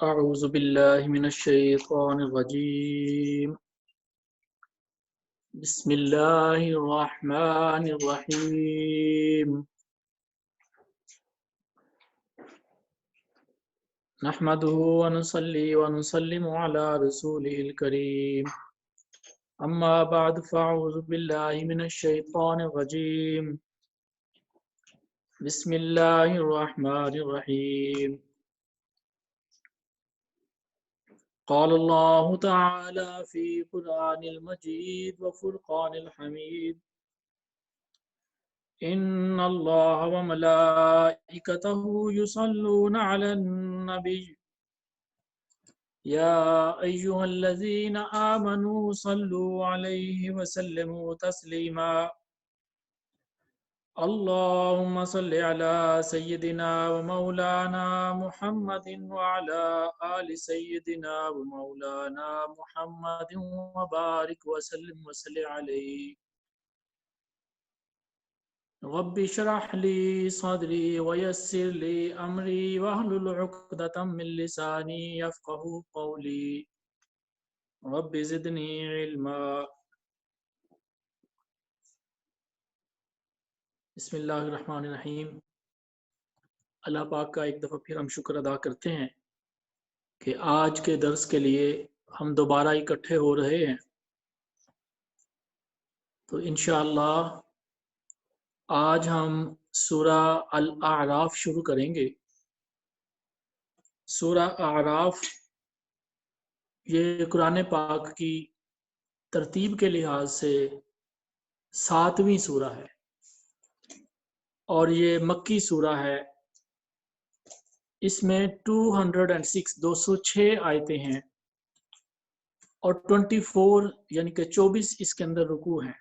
أعوذ بالله من الشيطان الرجيم بسم الله الرحمن الرحيم نحمده ونصلي ونسلم على رسوله الكريم أما بعد فأعوذ بالله من الشيطان الرجيم بسم الله الرحمن الرحيم قال الله تعالى في قرآن المجيد وفرقان الحميد إن الله وملائكته يصلون على النبي يا أيها الذين آمنوا صلوا عليه وسلموا تسليما اللهم صل على سيدنا ومولانا محمد وعلى آل سيدنا ومولانا محمد وبارك وسلم عليه رب اشرح لي صدري ويسر لي أمري واحلل عقدة من لساني يفقه قولي رب زدني علما بسم اللہ الرحمن الرحیم۔ اللہ پاک کا ایک دفعہ پھر ہم شکر ادا کرتے ہیں کہ آج کے درس کے لیے ہم دوبارہ اکٹھے ہو رہے ہیں۔ تو انشاءاللہ آج ہم سورہ الاعراف شروع کریں گے۔ سورہ اعراف یہ قرآن پاک کی ترتیب کے لحاظ سے 7ویں سورہ ہے اور یہ مکی سورہ ہے۔ اس میں 206 آیتیں ہیں اور 24 یعنی کہ 24 اس کے اندر رکوع ہیں۔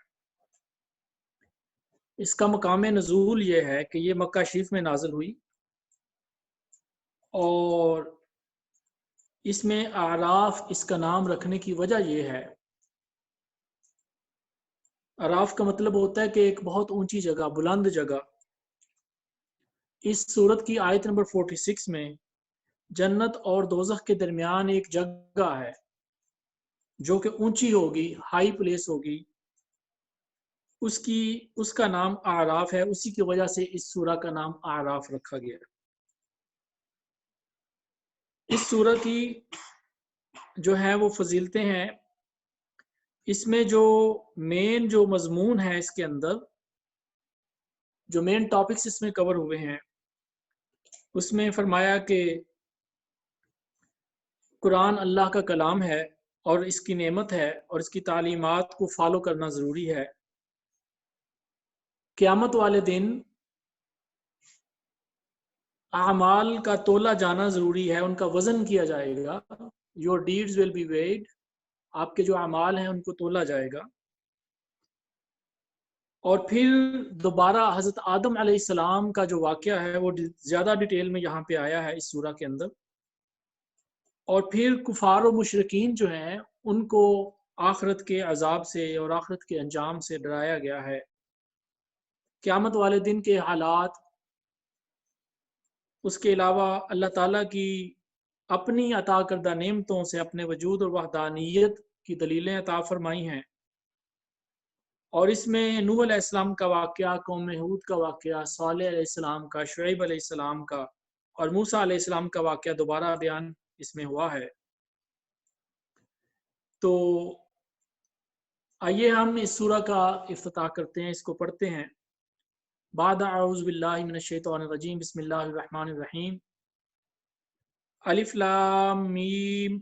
اس کا مقام نزول یہ ہے کہ یہ مکہ شریف میں نازل ہوئی اور اس میں اعراف اس کا نام رکھنے کی وجہ یہ ہے، اعراف کا مطلب ہوتا ہے کہ ایک بہت اونچی جگہ، بلند جگہ۔ اس سورت کی آیت نمبر 46 میں جنت اور دوزخ کے درمیان ایک جگہ ہے جو کہ اونچی ہوگی، ہائی پلیس ہوگی، اس کا نام اعراف ہے۔ اسی کی وجہ سے اس سورہ کا نام اعراف رکھا گیا۔ اس سورہ کی جو ہے وہ فضیلتیں ہیں۔ اس میں جو مضمون ہے، اس کے اندر جو مین ٹاپکس اس میں کور ہوئے ہیں، اس میں فرمایا کہ قرآن اللہ کا کلام ہے اور اس کی نعمت ہے اور اس کی تعلیمات کو فالو کرنا ضروری ہے۔ قیامت والے دن اعمال کا تولا جانا ضروری ہے، ان کا وزن کیا جائے گا۔ Your deeds will be weighed، آپ کے جو اعمال ہیں ان کو تولا جائے گا۔ اور پھر دوبارہ حضرت آدم علیہ السلام کا جو واقعہ ہے وہ زیادہ ڈیٹیل میں یہاں پہ آیا ہے اس سورہ کے اندر۔ اور پھر کفار و مشرکین جو ہیں ان کو آخرت کے عذاب سے اور آخرت کے انجام سے ڈرایا گیا ہے۔ قیامت والے دن کے حالات، اس کے علاوہ اللہ تعالیٰ کی اپنی عطا کردہ نعمتوں سے اپنے وجود اور وحدانیت کی دلیلیں عطا فرمائی ہیں۔ اور اس میں نوح علیہ السلام کا واقعہ، قوم ہود کا واقعہ، صالح علیہ السلام کا، شعیب علیہ السلام کا اور موسیٰ علیہ السلام کا واقعہ دوبارہ بیان اس میں ہوا ہے۔ تو آئیے ہم اس سورہ کا افتتاح کرتے ہیں، اس کو پڑھتے ہیں۔ بعد اعوذ باللہ من الشیطان الرجیم، بسم اللہ الرحمن الرحیم۔ الف لام میم،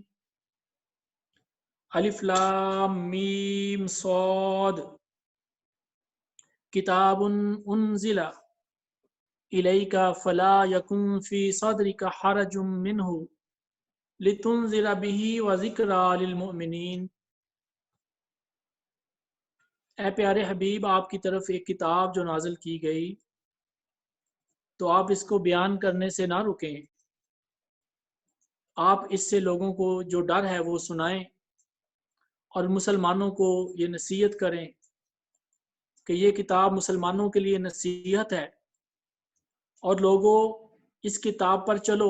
الف لام میم صاد، کتاب انزل الیک فلا یکن فی صدرک حرج منہ لتنذر بہ وذکری للمؤمنین۔ اے پیارے حبیب، آپ کی طرف ایک کتاب جو نازل کی گئی تو آپ اس کو بیان کرنے سے نہ رکیں، آپ اس سے لوگوں کو جو ڈر ہے وہ سنائیں اور مسلمانوں کو یہ نصیحت کریں کہ یہ کتاب مسلمانوں کے لیے نصیحت ہے اور لوگوں اس کتاب پر چلو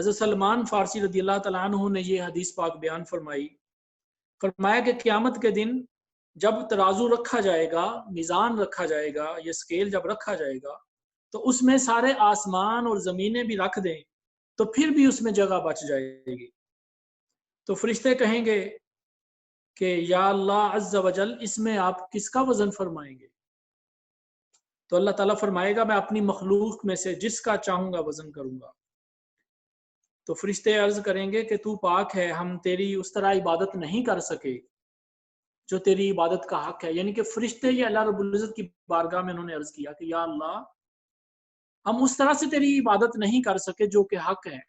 حضرت سلمان فارسی رضی اللہ تعالیٰ عنہ نے یہ حدیث پاک بیان فرمائی، فرمایا کہ قیامت کے دن جب ترازو رکھا جائے گا، میزان رکھا جائے گا، یہ اسکیل جب رکھا جائے گا تو اس میں سارے آسمان اور زمینیں بھی رکھ دیں تو پھر بھی اس میں جگہ بچ جائے گی۔ تو فرشتے کہیں گے کہ یا اللہ عز و جل، اس میں آپ کس کا وزن فرمائیں گے؟ تو اللہ تعالیٰ فرمائے گا میں اپنی مخلوق میں سے جس کا چاہوں گا وزن کروں گا۔ تو فرشتے عرض کریں گے کہ تو پاک ہے، ہم تیری اس طرح عبادت نہیں کر سکے جو تیری عبادت کا حق ہے۔ یعنی کہ فرشتے یہ اللہ رب العزت کی بارگاہ میں انہوں نے عرض کیا کہ یا اللہ، ہم اس طرح سے تیری عبادت نہیں کر سکے جو کہ حق ہے،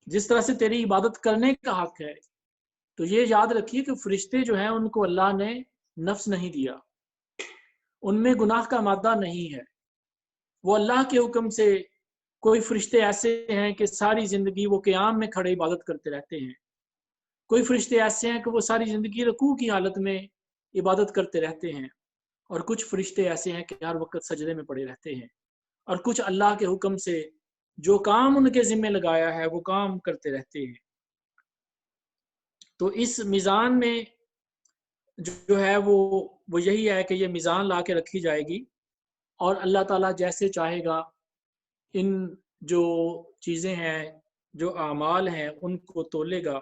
جس طرح سے تیری عبادت کرنے کا حق ہے۔ تو یہ یاد رکھیے کہ فرشتے جو ہیں ان کو اللہ نے نفس نہیں دیا، ان میں گناہ کا مادہ نہیں ہے۔ وہ اللہ کے حکم سے، کوئی فرشتے ایسے ہیں کہ ساری زندگی وہ قیام میں کھڑے عبادت کرتے رہتے ہیں، کوئی فرشتے ایسے ہیں کہ وہ ساری زندگی رکوع کی حالت میں عبادت کرتے رہتے ہیں، اور کچھ فرشتے ایسے ہیں کہ ہر وقت سجدے میں پڑے رہتے ہیں، اور کچھ اللہ کے حکم سے جو کام ان کے ذمہ لگایا ہے وہ کام کرتے رہتے ہیں۔ تو اس میزان میں جو ہے وہ یہی ہے کہ یہ میزان لا کے رکھی جائے گی، اور اللہ تعالیٰ جیسے چاہے گا ان جو چیزیں ہیں، جو اعمال ہیں، ان کو تولے گا۔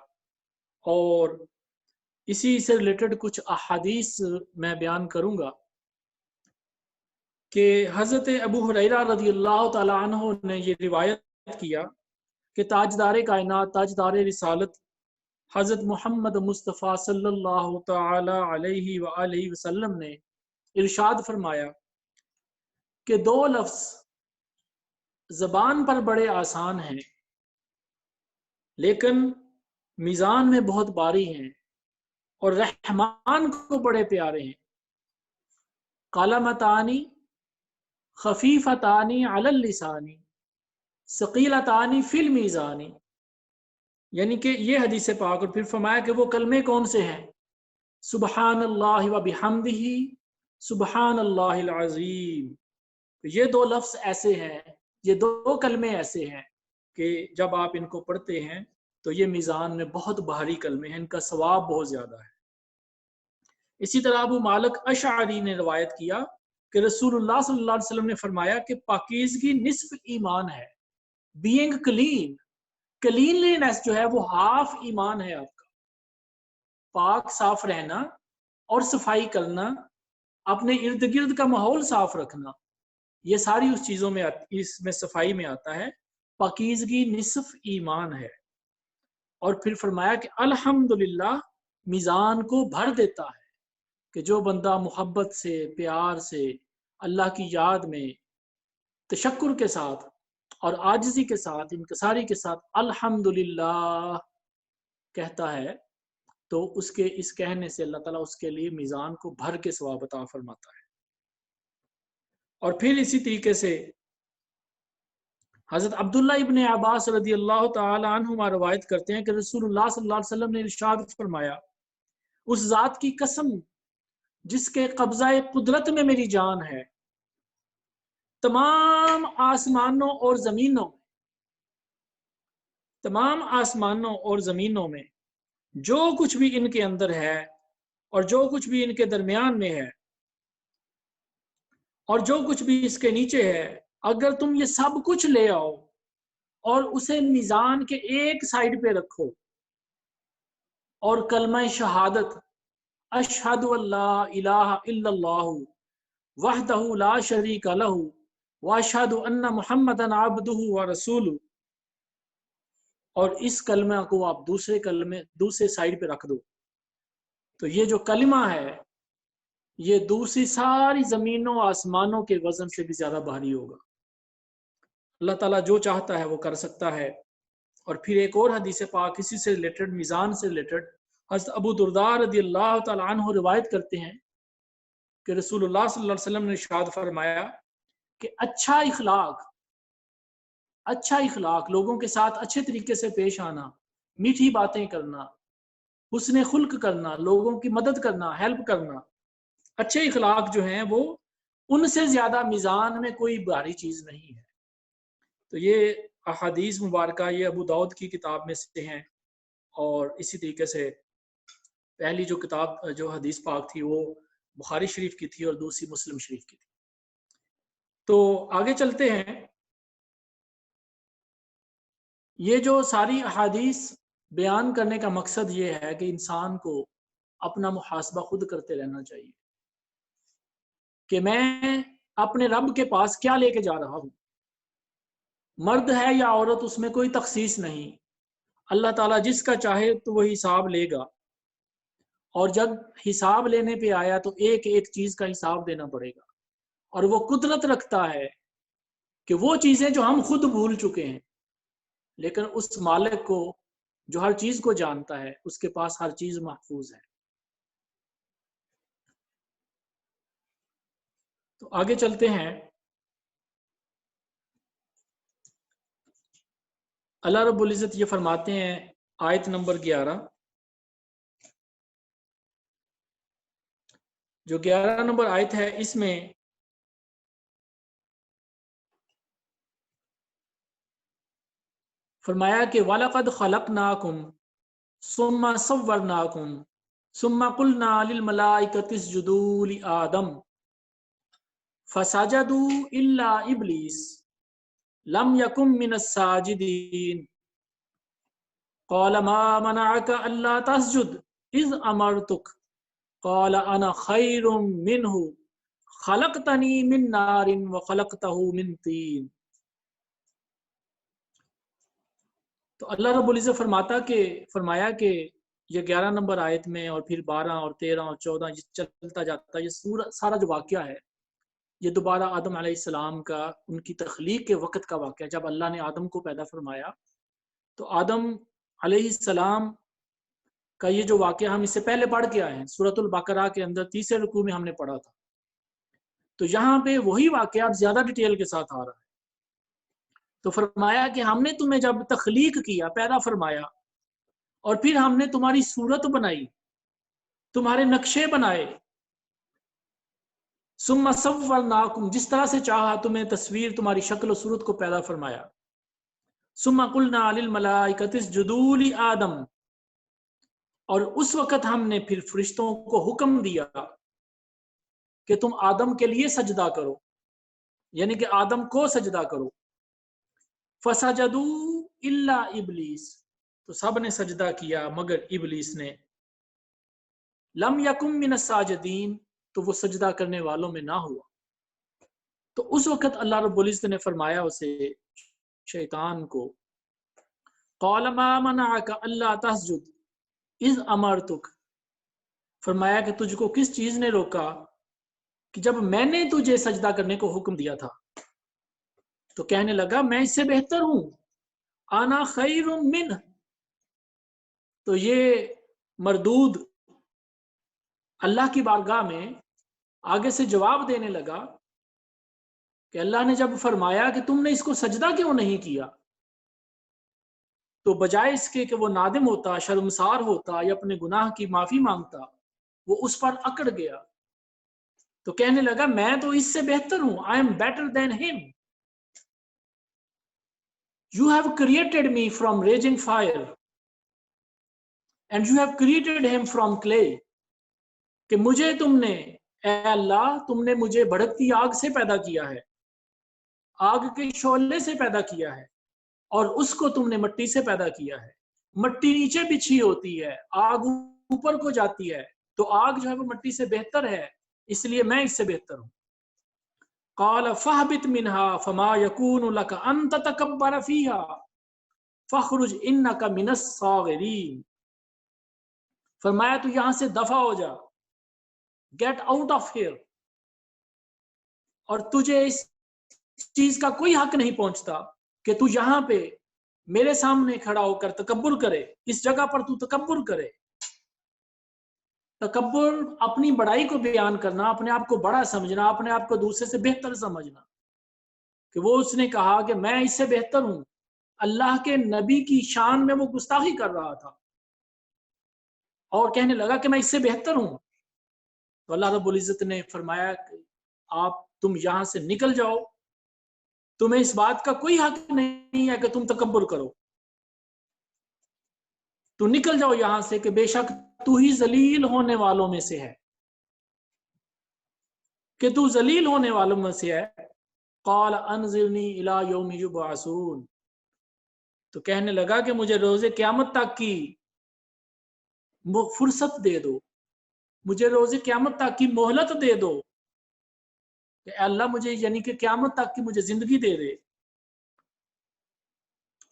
اور اسی سے ریلیٹڈ کچھ احادیث میں بیان کروں گا کہ حضرت ابو ہریرہ رضی اللہ تعالیٰ عنہ نے یہ روایت کیا کہ تاجدار کائنات، تاجدار رسالت حضرت محمد مصطفیٰ صلی اللہ تعالی علیہ وآلہ وسلم نے ارشاد فرمایا کہ دو لفظ زبان پر بڑے آسان ہیں لیکن میزان میں بہت باری ہیں اور رحمان کو بڑے پیارے ہیں۔ کلمتانی خفیفتانی علی اللسانی ثقیلتانی فی المیزانی، یعنی کہ یہ حدیث پاک، اور پھر فرمایا کہ وہ کلمے کون سے ہیں؟ سبحان اللہ و بحمدہ سبحان اللہ العظیم۔ یہ دو لفظ ایسے ہیں، یہ دو کلمے ایسے ہیں کہ جب آپ ان کو پڑھتے ہیں تو یہ میزان میں بہت بھاری کلمے ہیں، ان کا ثواب بہت زیادہ ہے۔ اسی طرح ابو مالک اشعری نے روایت کیا کہ رسول اللہ صلی اللہ علیہ وسلم نے فرمایا کہ پاکیزگی نصف ایمان ہے۔ بینگ کلین، کلینلینس جو ہے وہ ہاف ایمان ہے آپ کا۔ پاک صاف رہنا اور صفائی کرنا، اپنے ارد گرد کا ماحول صاف رکھنا، یہ ساری اس چیزوں میں اس میں صفائی میں آتا ہے۔ پاکیزگی نصف ایمان ہے۔ اور پھر فرمایا کہ الحمدللہ میزان کو بھر دیتا ہے کہ جو بندہ محبت سے، پیار سے، اللہ کی یاد میں، تشکر کے ساتھ اور عاجزی کے ساتھ، انکساری کے ساتھ الحمدللہ کہتا ہے تو اس کے اس کہنے سے اللہ تعالیٰ اس کے لیے میزان کو بھر کے ثواب عطا فرماتا ہے۔ اور پھر اسی طریقے سے حضرت عبداللہ ابن عباس رضی اللہ تعالی عنہما روایت کرتے ہیں کہ رسول اللہ صلی اللہ علیہ وسلم نے ارشاد فرمایا، اس ذات کی قسم جس کے قبضہ قدرت میں میری جان ہے، تمام آسمانوں اور زمینوں میں جو کچھ بھی ان کے اندر ہے اور جو کچھ بھی ان کے درمیان میں ہے اور جو کچھ بھی اس کے نیچے ہے، اگر تم یہ سب کچھ لے آؤ اور اسے میزان کے ایک سائیڈ پہ رکھو اور کلمہ شہادت اشہد اللہ الہ الا اللہ وحدہ لا شریک لہ واشہد ان محمدً عبدہ ورسولہ، اور اس کلمہ کو آپ دوسرے سائیڈ پہ رکھ دو، تو یہ جو کلمہ ہے یہ دوسری ساری زمینوں آسمانوں کے وزن سے بھی زیادہ بھاری ہوگا۔ اللہ تعالیٰ جو چاہتا ہے وہ کر سکتا ہے۔ اور پھر ایک اور حدیث پاک اسی سے ریلیٹڈ، میزان سے ریلیٹڈ، حضرت ابو درداء رضی اللہ تعالیٰ عنہ روایت کرتے ہیں کہ رسول اللہ صلی اللہ علیہ وسلم نے ارشاد فرمایا کہ اچھا اخلاق، لوگوں کے ساتھ اچھے طریقے سے پیش آنا، میٹھی باتیں کرنا، حسن خلق کرنا، لوگوں کی مدد کرنا، ہیلپ کرنا، اچھے اخلاق جو ہیں وہ ان سے زیادہ میزان میں کوئی بھاری چیز نہیں ہے۔ تو یہ احادیث مبارکہ یہ ابو داؤد کی کتاب میں سے ہیں، اور اسی طریقے سے پہلی جو کتاب جو حدیث پاک تھی وہ بخاری شریف کی تھی اور دوسری مسلم شریف کی تھی۔ تو آگے چلتے ہیں۔ یہ جو ساری احادیث بیان کرنے کا مقصد یہ ہے کہ انسان کو اپنا محاسبہ خود کرتے رہنا چاہیے کہ میں اپنے رب کے پاس کیا لے کے جا رہا ہوں۔ مرد ہے یا عورت، اس میں کوئی تخصیص نہیں، اللہ تعالیٰ جس کا چاہے تو وہ حساب لے گا، اور جب حساب لینے پہ آیا تو ایک ایک چیز کا حساب دینا پڑے گا، اور وہ قدرت رکھتا ہے کہ وہ چیزیں جو ہم خود بھول چکے ہیں، لیکن اس مالک کو جو ہر چیز کو جانتا ہے اس کے پاس ہر چیز محفوظ ہے۔ تو آگے چلتے ہیں۔ اللہ رب العزت یہ فرماتے ہیں آیت نمبر 11، جو 11 نمبر آیت ہے، اس میں فرمایا کہ وَلَقَدْ خَلَقْنَاكُمْ ثُمَّ صَوَّرْنَاكُمْ ثُمَّ قُلْنَا لِلْمَلَائِكَةِ اسْجُدُوا لِآدَمَ فَسَجَدُوا إِلَّا إِبْلِيسَ لَمْ يَكُنْ مِنَ السَّاجِدِينَ قَالَ مَا مَنَعَكَ أَلَّا تَسْجُدَ إِذْ أَمَرْتُكَ قَالَ أَنَا خَيْرٌ مِّنْهُ خَلَقْتَنِي مِن نَّارٍ وَخَلَقْتَهُ مِن طِينٍ۔ تو اللہ رب العزت فرمایا کہ یہ 11 نمبر آیت میں اور پھر 12 اور 13 اور 14 چلتا جاتا ہے، یہ سارا جو واقعہ ہے یہ دوبارہ آدم علیہ السلام کا، ان کی تخلیق کے وقت کا واقعہ۔ جب اللہ نے آدم کو پیدا فرمایا تو آدم علیہ السلام کا یہ جو واقعہ ہم اس سے پہلے پڑھ کے آئے ہیں، سورۃ البقرہ کے اندر تیسرے رکوع میں ہم نے پڑھا تھا، تو یہاں پہ وہی واقعہ اب زیادہ ڈیٹیل کے ساتھ آ رہا ہے۔ تو فرمایا کہ ہم نے تمہیں جب تخلیق کیا، پیدا فرمایا، اور پھر ہم نے تمہاری صورت بنائی، تمہارے نقشے بنائے، ثم صورناکم، جس طرح سے چاہا تمہیں تصویر تمہاری شکل و صورت کو پیدا فرمایا، ثم قلنا للملائکۃ اسجدوا لآدم، اور اس وقت ہم نے پھر فرشتوں کو حکم دیا کہ تم آدم کے لیے سجدہ کرو، یعنی کہ آدم کو سجدہ کرو۔ فسجدوا الا ابلیس، تو سب نے سجدہ کیا مگر ابلیس نے۔ لم یکن من الساجدین، تو وہ سجدہ کرنے والوں میں نہ ہوا۔ تو اس وقت اللہ رب العزت نے فرمایا اسے، شیطان کو، قال ما منعک الا تسجد اذ امرتک، فرمایا کہ تجھ کو کس چیز نے روکا کہ جب میں نے تجھے سجدہ کرنے کو حکم دیا تھا؟ تو کہنے لگا میں اس سے بہتر ہوں، انا خیر منہ۔ تو یہ مردود اللہ کی بارگاہ میں آگے سے جواب دینے لگا کہ اللہ نے جب فرمایا کہ تم نے اس کو سجدہ کیوں نہیں کیا، تو بجائے اس کے کہ وہ نادم ہوتا، شرمسار ہوتا یا اپنے گناہ کی معافی مانگتا، وہ اس پر اکڑ گیا۔ تو کہنے لگا میں تو اس سے بہتر ہوں، I am better than him. You have created me from raging fire and you have created him from clay. کہ مجھے تم نے، اے اللہ تم نے مجھے بھڑکتی آگ سے پیدا کیا ہے، آگ کے شعلے سے پیدا کیا ہے، اور اس کو تم نے مٹی سے پیدا کیا ہے۔ مٹی نیچے بچھی ہوتی ہے، آگ اوپر کو جاتی ہے، تو آگ جو ہے وہ مٹی سے بہتر ہے، اس لیے میں اس سے بہتر ہوں۔ قال فاہبط منها فما يكون لك ان تتكبر فيها فاخرج انك من الصاغرين، فرمایا تو یہاں سے دفع ہو جا، گیٹ آؤٹ آف ہیئر، اور تجھے اس چیز کا کوئی حق نہیں پہنچتا کہ تو یہاں پہ میرے سامنے کھڑا ہو کر تکبر کرے، اس جگہ پر تو تکبر کرے۔ تکبر اپنی بڑائی کو بیان کرنا، اپنے آپ کو بڑا سمجھنا، اپنے آپ کو دوسرے سے بہتر سمجھنا، کہ وہ اس نے کہا کہ میں اس سے بہتر ہوں۔ اللہ کے نبی کی شان میں وہ گستاخی کر رہا تھا اور کہنے لگا کہ میں اس سے بہتر ہوں۔ تو اللہ رب العزت نے فرمایا کہ تم یہاں سے نکل جاؤ، تمہیں اس بات کا کوئی حق نہیں ہے کہ تم تکبر کرو، تو نکل جاؤ یہاں سے کہ بے شک تو ہی ذلیل ہونے والوں میں سے ہے، کہ تو ذلیل ہونے والوں میں سے ہے۔ قال انظرنی الی یوم یبعثون، تو کہنے لگا کہ مجھے روز قیامت تک کی فرصت دے دو، مجھے روز قیامت تک کی مہلت دے دو، کہ اے اللہ مجھے یعنی کہ قیامت تک کی مجھے زندگی دے دے۔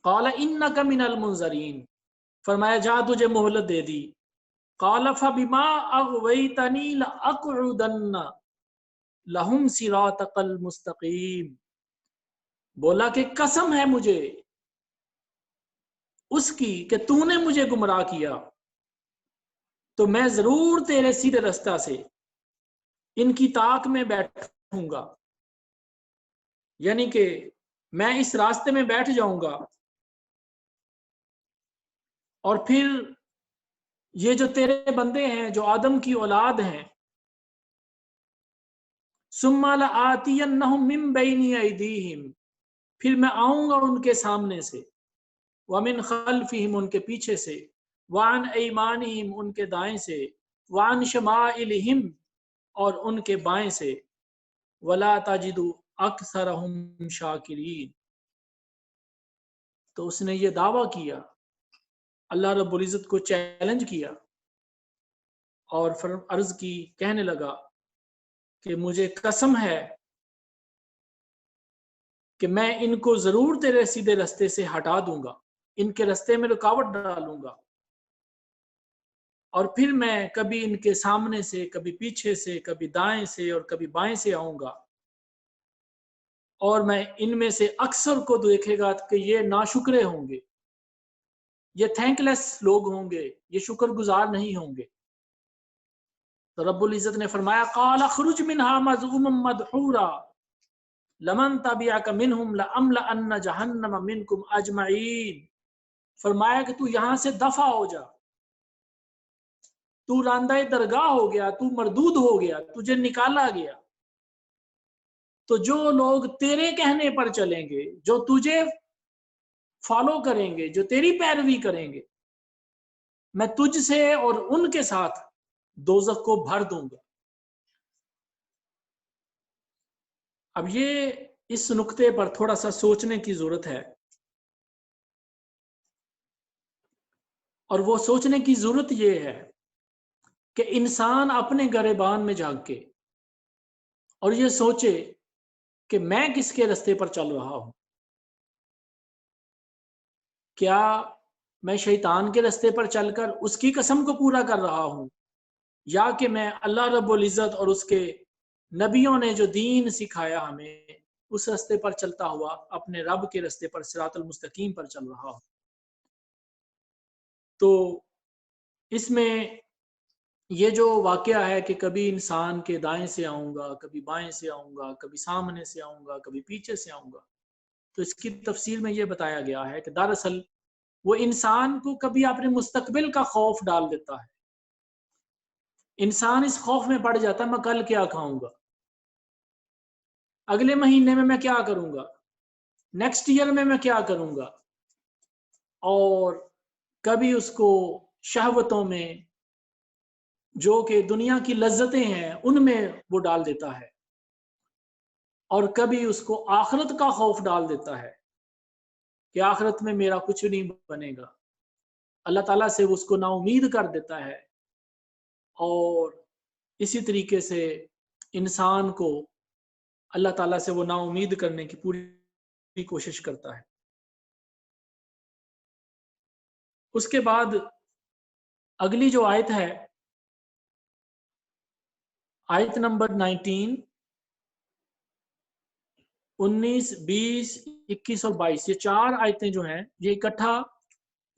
قال انک من المنظرین، فرمایا جا تجھے مہلت دے دی۔ قال فبما اغویتنی لاقعدن لہم صراطک المستقیم، بولا کہ قسم ہے مجھے اس کی کہ تو نے مجھے گمراہ کیا، تو میں ضرور تیرے سیدھے رستہ سے ان کی طاق میں بیٹھوں گا، یعنی کہ میں اس راستے میں بیٹھ جاؤں گا، اور پھر یہ جو تیرے بندے ہیں جو آدم کی اولاد ہیں، ثم لآتینہم من بین ایدیہم، پھر میں آؤں گا ان کے سامنے سے، ومن خلفہم ان کے پیچھے سے، وعن ایمانہم ان کے دائیں سے، وعن شمائلہم اور ان کے بائیں سے، ولا تجد اکثرہم شاکرین۔ تو اس نے یہ دعویٰ کیا، اللہ رب العزت کو چیلنج کیا، اور عرض کی، کہنے لگا کہ مجھے قسم ہے کہ میں ان کو ضرور تیرے سیدھے رستے سے ہٹا دوں گا، ان کے رستے میں رکاوٹ ڈالوں گا، اور پھر میں کبھی ان کے سامنے سے، کبھی پیچھے سے، کبھی دائیں سے اور کبھی بائیں سے آؤں گا، اور میں ان میں سے اکثر کو دیکھے گا کہ یہ ناشکرے ہوں گے، یہ تھینک لیس لوگ ہوں گے، یہ شکر گزار نہیں ہوں گے۔ تو رب العزت نے فرمایا قال اخرج منها مذءوما مدحورا لمن تبعك منهم لأملأن جہنم منکم اجمعین، فرمایا کہ تو یہاں سے دفع ہو جا، تو راندہ درگاہ ہو گیا، تو مردود ہو گیا، تجھے نکالا گیا، تو جو لوگ تیرے کہنے پر چلیں گے، جو تجھے فالو کریں گے، جو تیری پیروی کریں گے، میں تجھ سے اور ان کے ساتھ دوزخ کو بھر دوں گا۔ اب یہ اس نقطے پر تھوڑا سا سوچنے کی ضرورت ہے، اور وہ سوچنے کی ضرورت یہ ہے کہ انسان اپنے گریبان میں جھانک کے اور یہ سوچے کہ میں کس کے راستے پر چل رہا ہوں، کیا میں شیطان کے راستے پر چل کر اس کی قسم کو پورا کر رہا ہوں، یا کہ میں اللہ رب العزت اور اس کے نبیوں نے جو دین سکھایا ہمیں اس راستے پر چلتا ہوا اپنے رب کے راستے پر صراط المستقیم پر چل رہا ہوں۔ تو اس میں یہ جو واقعہ ہے کہ کبھی انسان کے دائیں سے آؤں گا، کبھی بائیں سے آؤں گا، کبھی سامنے سے آؤں گا، کبھی پیچھے سے آؤں گا، تو اس کی تفسیر میں یہ بتایا گیا ہے کہ دراصل وہ انسان کو کبھی اپنے مستقبل کا خوف ڈال دیتا ہے، انسان اس خوف میں پڑ جاتا ہے میں کل کیا کھاؤں گا، اگلے مہینے میں کیا کروں گا، نیکسٹ ایئر میں کیا کروں گا، اور کبھی اس کو شہوتوں میں جو کہ دنیا کی لذتیں ہیں ان میں وہ ڈال دیتا ہے، اور کبھی اس کو آخرت کا خوف ڈال دیتا ہے کہ آخرت میں میرا کچھ نہیں بنے گا، اللہ تعالیٰ سے اس کو نا امید کر دیتا ہے، اور اسی طریقے سے انسان کو اللہ تعالیٰ سے وہ نا امید کرنے کی پوری کوشش کرتا ہے۔ اس کے بعد اگلی جو آیت ہے، آیت نمبر 19، 19، 20، 21 اور 22، یہ چار آیتیں جو ہیں یہ اکٹھا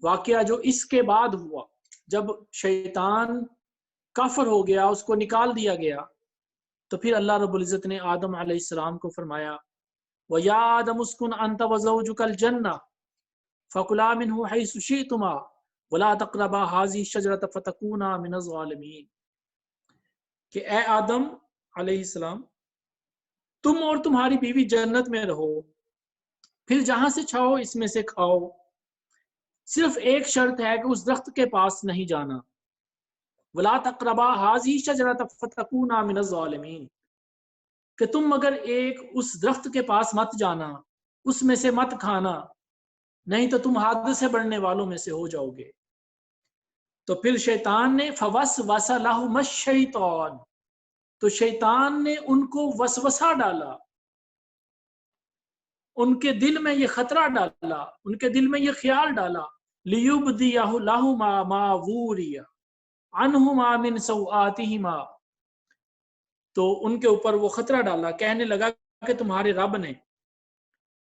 واقعہ جو اس کے بعد ہوا، جب شیطان کافر ہو گیا، اس کو نکال دیا گیا، تو پھر اللہ رب العزت نے آدم علیہ السلام کو فرمایا وَيَا آدَمُ اسْكُنْ أَنْتَ وَزَوْجُكَ الْجَنَّةَ فَكُلَا مِنْهُ حَيْثُ شِئْتُمَا وَلَا تَقْرَبَا هَٰذِهِ الشَّجَرَةَ فَتَكُونَا مِنَ الظَّالِمِينَ، کہ اے آدم علیہ السلام، تم اور تمہاری بیوی جنت میں رہو، پھر جہاں سے چاہو اس میں سے کھاؤ، صرف ایک شرط ہے کہ اس درخت کے پاس نہیں جانا، وَلَا تَقْرَبَا هَٰذِهِ الشَّجَرَةَ فَتَكُونَا مِنَ الظَّالِمِينَ، کہ تم اگر ایک اس درخت کے پاس مت جانا، اس میں سے مت کھانا، نہیں تو تم حد سے بڑھنے والوں میں سے ہو جاؤ گے۔ تو پھر شیطان نے فَوَسْوَسَ لَهُمَا الشَّيْطَانُ، تو شیطان نے ان کو وسوسہ ڈالا، ان کے دل میں یہ خطرہ ڈالا، ان کے دل میں یہ خیال ڈالا، لِيُبْدِيَهُ لَهُمَا مَا وُورِيَ عَنْهُمَا مِنْ سَوْآتِهِمَا، تو ان کے اوپر وہ خطرہ ڈالا، کہنے لگا کہ تمہارے رب نے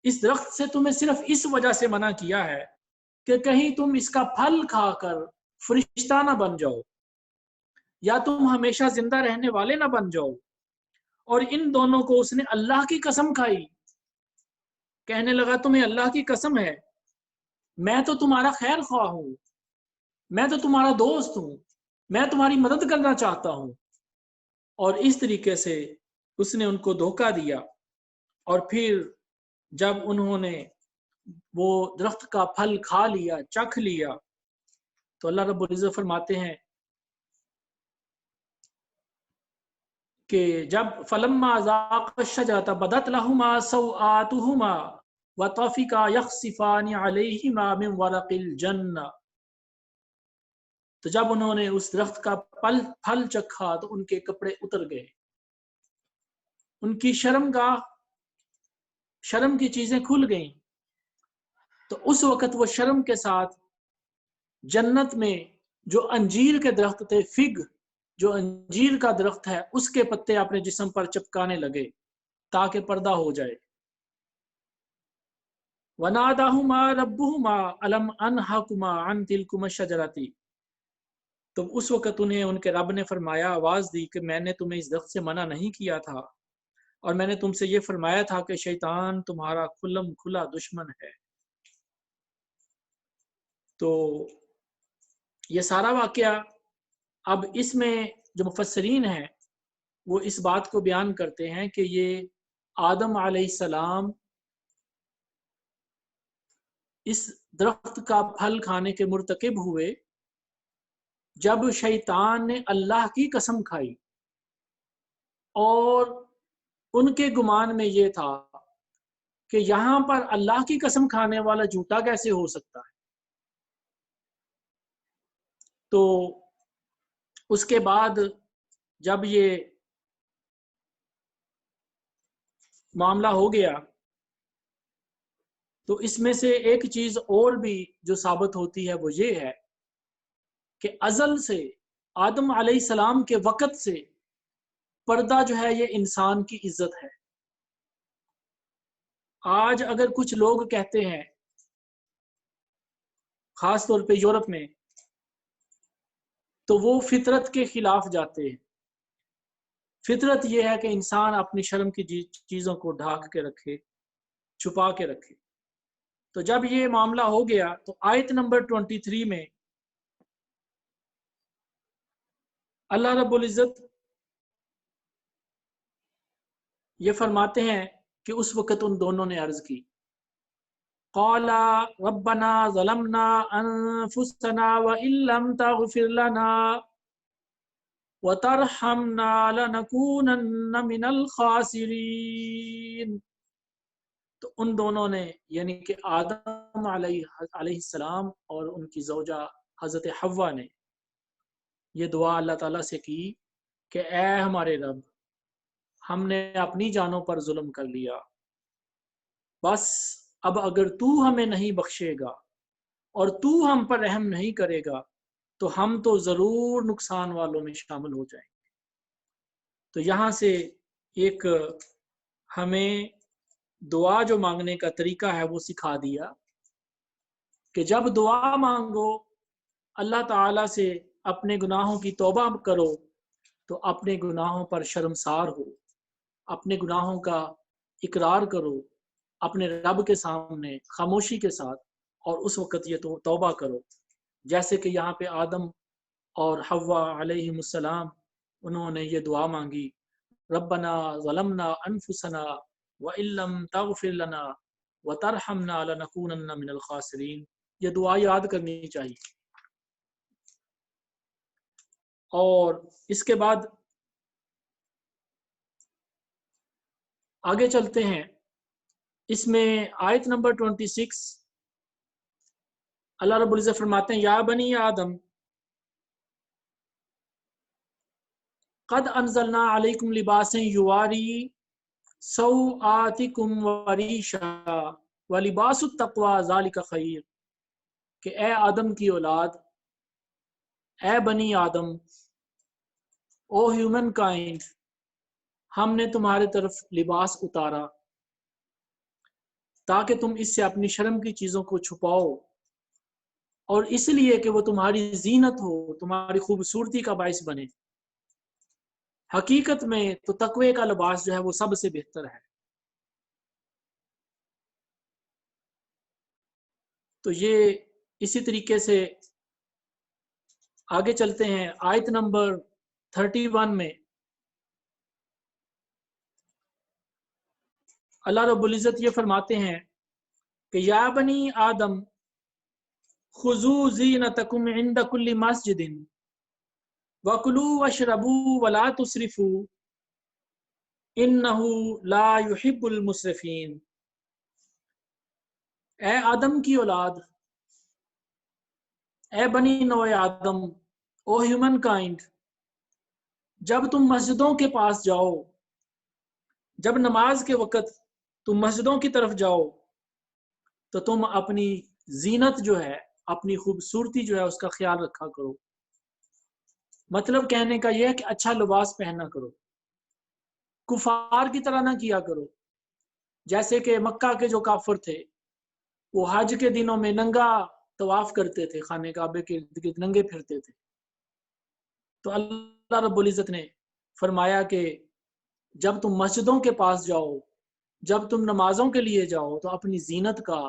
اس درخت سے تمہیں صرف اس وجہ سے منع کیا ہے کہ کہیں تم اس کا پھل کھا کر فرشتہ نہ بن جاؤ، یا تم ہمیشہ زندہ رہنے والے نہ بن جاؤ۔ اور ان دونوں کو اس نے اللہ کی قسم کھائی، کہنے لگا تمہیں اللہ کی قسم ہے، میں تو تمہارا خیر خواہ ہوں، میں تو تمہارا دوست ہوں، میں تمہاری مدد کرنا چاہتا ہوں۔ اور اس طریقے سے اس نے ان کو دھوکہ دیا۔ اور پھر جب انہوں نے وہ درخت کا پھل کھا لیا، چکھ لیا، تو اللہ رب العزت فرماتے ہیں کہ جب فلما ذاق الشجرة بدت لهما سوآتهما وطفقا يخصفان عليهما من ورق الجنة، تو جب انہوں نے اس درخت کا پھل چکھا تو ان کے کپڑے اتر گئے، ان کی شرم کی چیزیں کھل گئیں۔ تو اس وقت وہ شرم کے ساتھ جنت میں جو انجیر کے درخت تھے، فگ جو انجیر کا درخت ہے، اس کے پتے اپنے جسم پر چپکانے لگے تاکہ پردہ ہو جائے۔ وَنَادَاهُمَا رَبُّهُمَا أَلَمْ أَنْهَكُمَا عَنْ تِلْكُمَا الشَّجَرَةِ، تو اس وقت انہیں ان کے رب نے فرمایا، آواز دی کہ میں نے تمہیں اس درخت سے منع نہیں کیا تھا، اور میں نے تم سے یہ فرمایا تھا کہ شیطان تمہارا کھلم کھلا دشمن ہے۔ تو یہ سارا واقعہ اب اس میں جو مفسرین ہیں وہ اس بات کو بیان کرتے ہیں کہ یہ آدم علیہ السلام اس درخت کا پھل کھانے کے مرتکب ہوئے جب شیطان نے اللہ کی قسم کھائی، اور ان کے گمان میں یہ تھا کہ یہاں پر اللہ کی قسم کھانے والا جھوٹا کیسے ہو سکتا ہے۔ تو اس کے بعد جب یہ معاملہ ہو گیا تو اس میں سے ایک چیز اور بھی جو ثابت ہوتی ہے وہ یہ ہے کہ ازل سے آدم علیہ السلام کے وقت سے پردہ جو ہے یہ انسان کی عزت ہے۔ آج اگر کچھ لوگ کہتے ہیں، خاص طور پہ یورپ میں، تو وہ فطرت کے خلاف جاتے ہیں۔ فطرت یہ ہے کہ انسان اپنی شرم کی چیزوں کو ڈھانک کے رکھے، چھپا کے رکھے۔ تو جب یہ معاملہ ہو گیا تو آیت نمبر 23 میں اللہ رب العزت یہ فرماتے ہیں کہ اس وقت ان دونوں نے عرض کی، قَالَ رَبَّنَا ظَلَمْنَا أَنفُسَنَا وَإِن لَّمْ تَغْفِرْ لَنَا وَتَرْحَمْنَا لَنَكُونَنَّ مِنَ الْخَاسِرِينَ۔ تو ان دونوں نے یعنی کہ آدم علیہ السلام اور ان کی زوجہ حضرت حوا نے یہ دعا اللہ تعالیٰ سے کی کہ اے ہمارے رب، ہم نے اپنی جانوں پر ظلم کر لیا، بس اب اگر تو ہمیں نہیں بخشے گا اور تو ہم پر رحم نہیں کرے گا تو ہم تو ضرور نقصان والوں میں شامل ہو جائیں گے۔ تو یہاں سے ایک ہمیں دعا جو مانگنے کا طریقہ ہے وہ سکھا دیا کہ جب دعا مانگو اللہ تعالیٰ سے اپنے گناہوں کی توبہ کرو تو اپنے گناہوں پر شرمسار ہو، اپنے گناہوں کا اقرار کرو اپنے رب کے سامنے خاموشی کے ساتھ، اور اس وقت یہ توبہ کرو، جیسے کہ یہاں پہ آدم اور حوا علیہ السلام انہوں نے یہ دعا مانگی، ربنا ظلمنا انفسنا وَإِن لَّمْ تَغْفِرْ لَنَا وَتَرْحَمْنَا لَنَكُونَنَّ مِنَ الْخَاسِرِينَ. یہ دعا یاد کرنی چاہیے. اور اس کے بعد آگے چلتے ہیں. اس میں آیت نمبر 26 اللہ رب العزت فرماتے ہیں یا بنی آدم قد انزلنا علیکم لباسا یواری سوآتکم وریشا ولباس التقوی ذالک خیر. کہ اے آدم کی اولاد، اے بنی آدم، او ہیومن کائنڈ، ہم نے تمہارے طرف لباس اتارا تاکہ تم اس سے اپنی شرم کی چیزوں کو چھپاؤ، اور اس لیے کہ وہ تمہاری زینت ہو، تمہاری خوبصورتی کا باعث بنے. حقیقت میں تو تقوی کا لباس جو ہے وہ سب سے بہتر ہے. تو یہ اسی طریقے سے آگے چلتے ہیں. آیت نمبر 31 میں اللہ رب العزت یہ فرماتے ہیں کہ یا بنی آدم خذوا زینتکم عند کل مسجد وَكُلُوا وَاشْرَبُوا وَلَا تُسْرِفُوا إِنَّهُ لَا يُحِبُّ الْمُسْرِفِينَ. اے آدم کی اولاد، اے بنی نوع آدم، او ہیومن کائنڈ، جب تم مسجدوں کے پاس جاؤ، جب نماز کے وقت تم مسجدوں کی طرف جاؤ، تو تم اپنی زینت جو ہے، اپنی خوبصورتی جو ہے اس کا خیال رکھا کرو. مطلب کہنے کا یہ ہے کہ اچھا لباس پہنا کرو. کفار کی طرح نہ کیا کرو، جیسے کہ مکہ کے جو کافر تھے وہ حج کے دنوں میں ننگا طواف کرتے تھے، خانہ کعبے کے ارد گرد ننگے پھرتے تھے. تو اللہ رب العزت نے فرمایا کہ جب تم مسجدوں کے پاس جاؤ، جب تم نمازوں کے لیے جاؤ، تو اپنی زینت کا،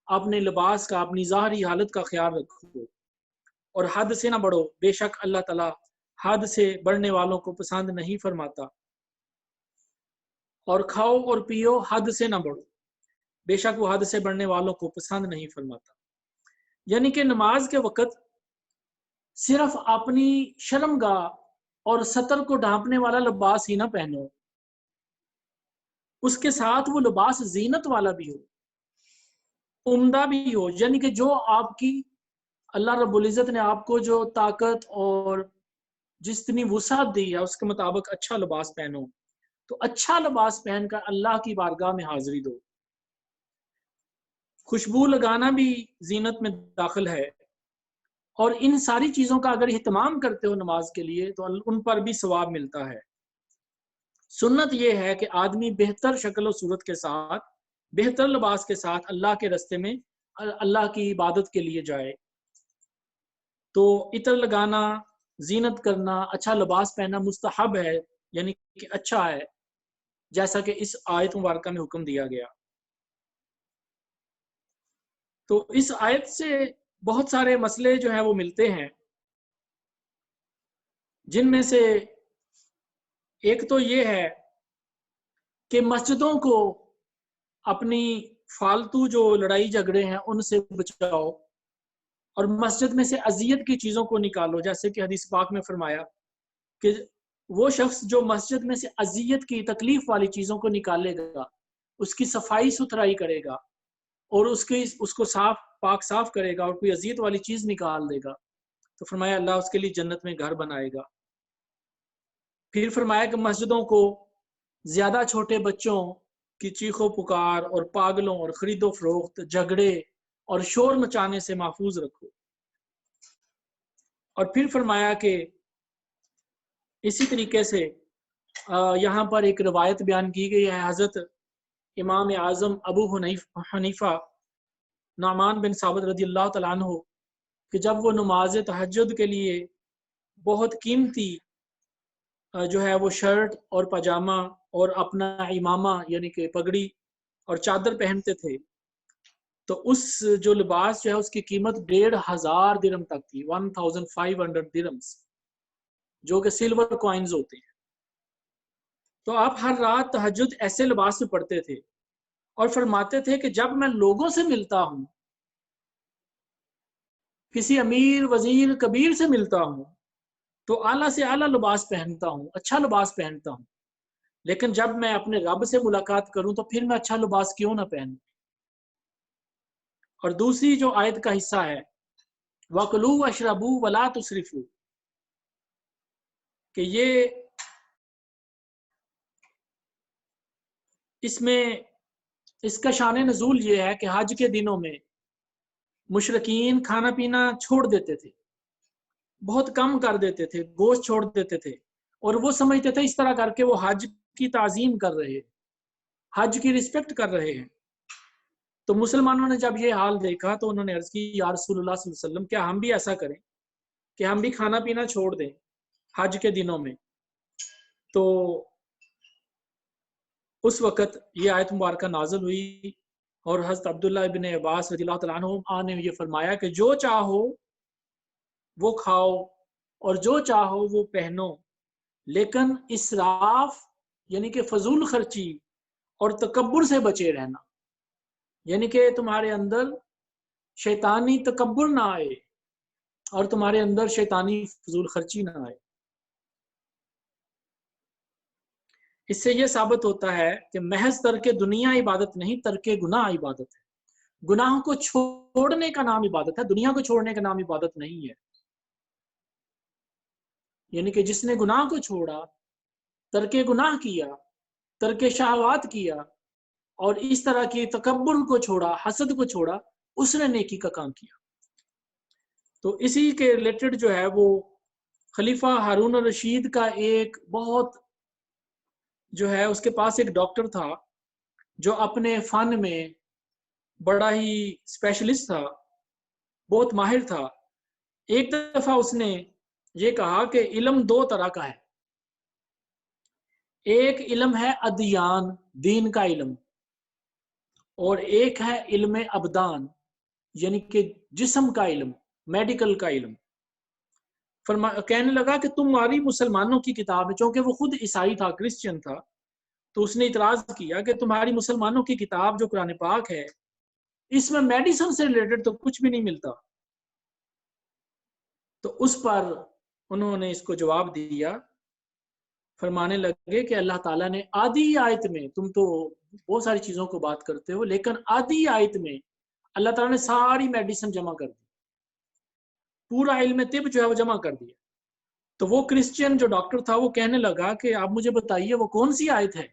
اپنے لباس کا، اپنی ظاہری حالت کا خیال رکھو اور حد سے نہ بڑھو. بے شک اللہ تعالیٰ حد سے بڑھنے والوں کو پسند نہیں فرماتا. اور کھاؤ اور پیو، حد سے نہ بڑھو، بے شک وہ حد سے بڑھنے والوں کو پسند نہیں فرماتا. یعنی کہ نماز کے وقت صرف اپنی شرمگاہ اور ستر کو ڈھانپنے والا لباس ہی نہ پہنو، اس کے ساتھ وہ لباس زینت والا بھی ہو، عمدہ بھی ہو. یعنی کہ جو آپ کی اللہ رب العزت نے آپ کو جو طاقت اور جتنی وسعت دی ہے اس کے مطابق اچھا لباس پہنو. تو اچھا لباس پہن کر اللہ کی بارگاہ میں حاضری دو. خوشبو لگانا بھی زینت میں داخل ہے، اور ان ساری چیزوں کا اگر اہتمام کرتے ہو نماز کے لیے تو ان پر بھی ثواب ملتا ہے. سنت یہ ہے کہ آدمی بہتر شکل و صورت کے ساتھ، بہتر لباس کے ساتھ اللہ کے راستے میں اللہ کی عبادت کے لیے جائے. تو عطر لگانا، زینت کرنا، اچھا لباس پہننا مستحب ہے، یعنی کہ اچھا ہے، جیسا کہ اس آیت مبارکہ میں حکم دیا گیا. تو اس آیت سے بہت سارے مسئلے جو ہیں وہ ملتے ہیں، جن میں سے ایک تو یہ ہے کہ مسجدوں کو اپنی فالتو جو لڑائی جھگڑے ہیں ان سے بچاؤ، اور مسجد میں سے اذیت کی چیزوں کو نکالو. جیسے کہ حدیث پاک میں فرمایا کہ وہ شخص جو مسجد میں سے اذیت کی، تکلیف والی چیزوں کو نکالے گا، اس کی صفائی ستھرائی کرے گا اور اس کو پاک صاف کرے گا اور کوئی اذیت والی چیز نکال دے گا، تو فرمایا اللہ اس کے لیے جنت میں گھر بنائے گا. پھر فرمایا کہ مسجدوں کو زیادہ چھوٹے بچوں کی چیخو پکار اور پاگلوں اور خرید و فروخت، جھگڑے اور شور مچانے سے محفوظ رکھو. اور پھر فرمایا کہ اسی طریقے سے یہاں پر ایک روایت بیان کی گئی ہے حضرت امام اعظم ابو حنیفہ نعمان بن ثابت رضی اللہ تعالیٰ عنہ کہ جب وہ نماز تہجد کے لیے بہت قیمتی جو ہے وہ شرٹ اور پاجامہ اور اپنا امامہ یعنی کہ پگڑی اور چادر پہنتے تھے، تو اس جو لباس جو ہے اس کی قیمت 1500 درہم تک تھی، 1500 درہمز، جو کہ سلور کوائنز ہوتے ہیں. تو آپ ہر رات تہجد ایسے لباس میں پڑھتے تھے. اور فرماتے تھے کہ جب میں لوگوں سے ملتا ہوں، کسی امیر وزیر کبیر سے ملتا ہوں، تو اعلیٰ سے اعلیٰ لباس پہنتا ہوں، اچھا لباس پہنتا ہوں، لیکن جب میں اپنے رب سے ملاقات کروں تو پھر میں اچھا لباس کیوں نہ پہنوں۔ اور دوسری جو آیت کا حصہ ہے وَكُلُوا وَاشْرَبُوا وَلَا تُسْرِفُوا، کہ یہ اس میں اس کا شان نزول یہ ہے کہ حج کے دنوں میں مشرکین کھانا پینا چھوڑ دیتے تھے، بہت کم کر دیتے تھے، گوشت چھوڑ دیتے تھے، اور وہ سمجھتے تھے اس طرح کر کے وہ حج کی تعظیم کر رہے ہیں، حج کی رسپیکٹ کر رہے ہیں۔ تو مسلمانوں نے جب یہ حال دیکھا تو انہوں نے عرض کی یا رسول اللہ صلی اللہ علیہ وسلم کیا ہم بھی ایسا کریں کہ ہم بھی کھانا پینا چھوڑ دیں حج کے دنوں میں؟ تو اس وقت یہ آیت مبارکہ نازل ہوئی اور حضرت عبداللہ ابن عباس رضی اللہ تعالیٰ عنہ نے یہ فرمایا کہ جو چاہو وہ کھاؤ اور جو چاہو وہ پہنو، لیکن اسراف یعنی کہ فضول خرچی اور تکبر سے بچے رہنا، یعنی کہ تمہارے اندر شیطانی تکبر نہ آئے اور تمہارے اندر شیطانی فضول خرچی نہ آئے۔ اس سے یہ ثابت ہوتا ہے کہ محض ترک دنیا عبادت نہیں، ترک گناہ عبادت ہے۔ گناہوں کو چھوڑنے کا نام عبادت ہے، دنیا کو چھوڑنے کا نام عبادت نہیں ہے۔ یعنی کہ جس نے گناہ کو چھوڑا، ترک گناہ کیا، ترک شہوات کیا اور اس طرح کی تکبر کو چھوڑا، حسد کو چھوڑا، اس نے نیکی کا کام کیا۔ تو اسی کے ریلیٹڈ جو ہے وہ خلیفہ ہارون الرشید کا ایک بہت جو ہے اس کے پاس ایک ڈاکٹر تھا جو اپنے فن میں بڑا ہی اسپیشلسٹ تھا، بہت ماہر تھا۔ ایک دفعہ اس نے یہ کہا کہ علم دو طرح کا ہے، ایک علم ہے ادیان، دین کا علم، اور ایک ہے علم ابدان یعنی کہ جسم کا علم، میڈیکل کا علم۔ کہنے لگا کہ تمہاری مسلمانوں کی کتاب ہے، چونکہ وہ خود عیسائی تھا، کرسچن تھا، تو اس نے اعتراض کیا کہ تمہاری مسلمانوں کی کتاب جو قرآن پاک ہے اس میں میڈیسن سے ریلیٹڈ تو کچھ بھی نہیں ملتا۔ تو اس پر انہوں نے اس کو جواب دیا، فرمانے لگے کہ اللہ تعالیٰ نے آدھی آیت میں، تم تو بہت ساری چیزوں کو بات کرتے ہو لیکن آدھی آیت میں اللہ تعالیٰ نے ساری میڈیسن جمع کر دی، پورا علم طب جو ہے وہ جمع کر دیا۔ تو وہ کرسچین جو ڈاکٹر تھا وہ کہنے لگا کہ آپ مجھے بتائیے وہ کون سی آیت ہے؟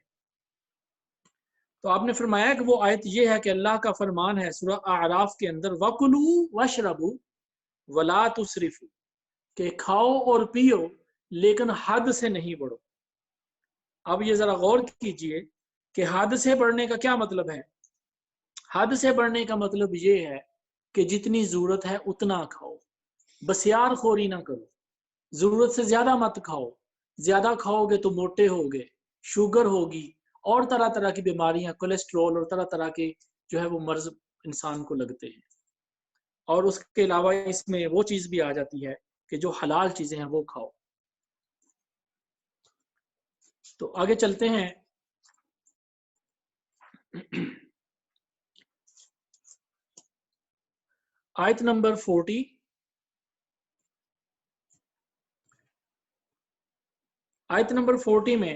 تو آپ نے فرمایا کہ وہ آیت یہ ہے کہ اللہ کا فرمان ہے سورہ اعراف کے اندر وَكُلُوا وَاشْرَبُوا وَلَا تُسْرِفُوا، کہ کھاؤ اور پیو لیکن حد سے نہیں بڑھو۔ اب یہ ذرا غور کیجئے کہ حد سے بڑھنے کا کیا مطلب ہے؟ حد سے بڑھنے کا مطلب یہ ہے کہ جتنی ضرورت ہے اتنا کھاؤ، بسیار خوری نہ کرو، ضرورت سے زیادہ مت کھاؤ، زیادہ کھاؤ گے تو موٹے ہوگے، شوگر ہوگی اور طرح طرح کی بیماریاں، کولیسٹرول اور طرح طرح کے جو ہے وہ مرض انسان کو لگتے ہیں۔ اور اس کے علاوہ اس میں وہ چیز بھی آ جاتی ہے کہ جو حلال چیزیں ہیں وہ کھاؤ۔ تو آگے چلتے ہیں۔ آیت نمبر 40، آیت نمبر 40 میں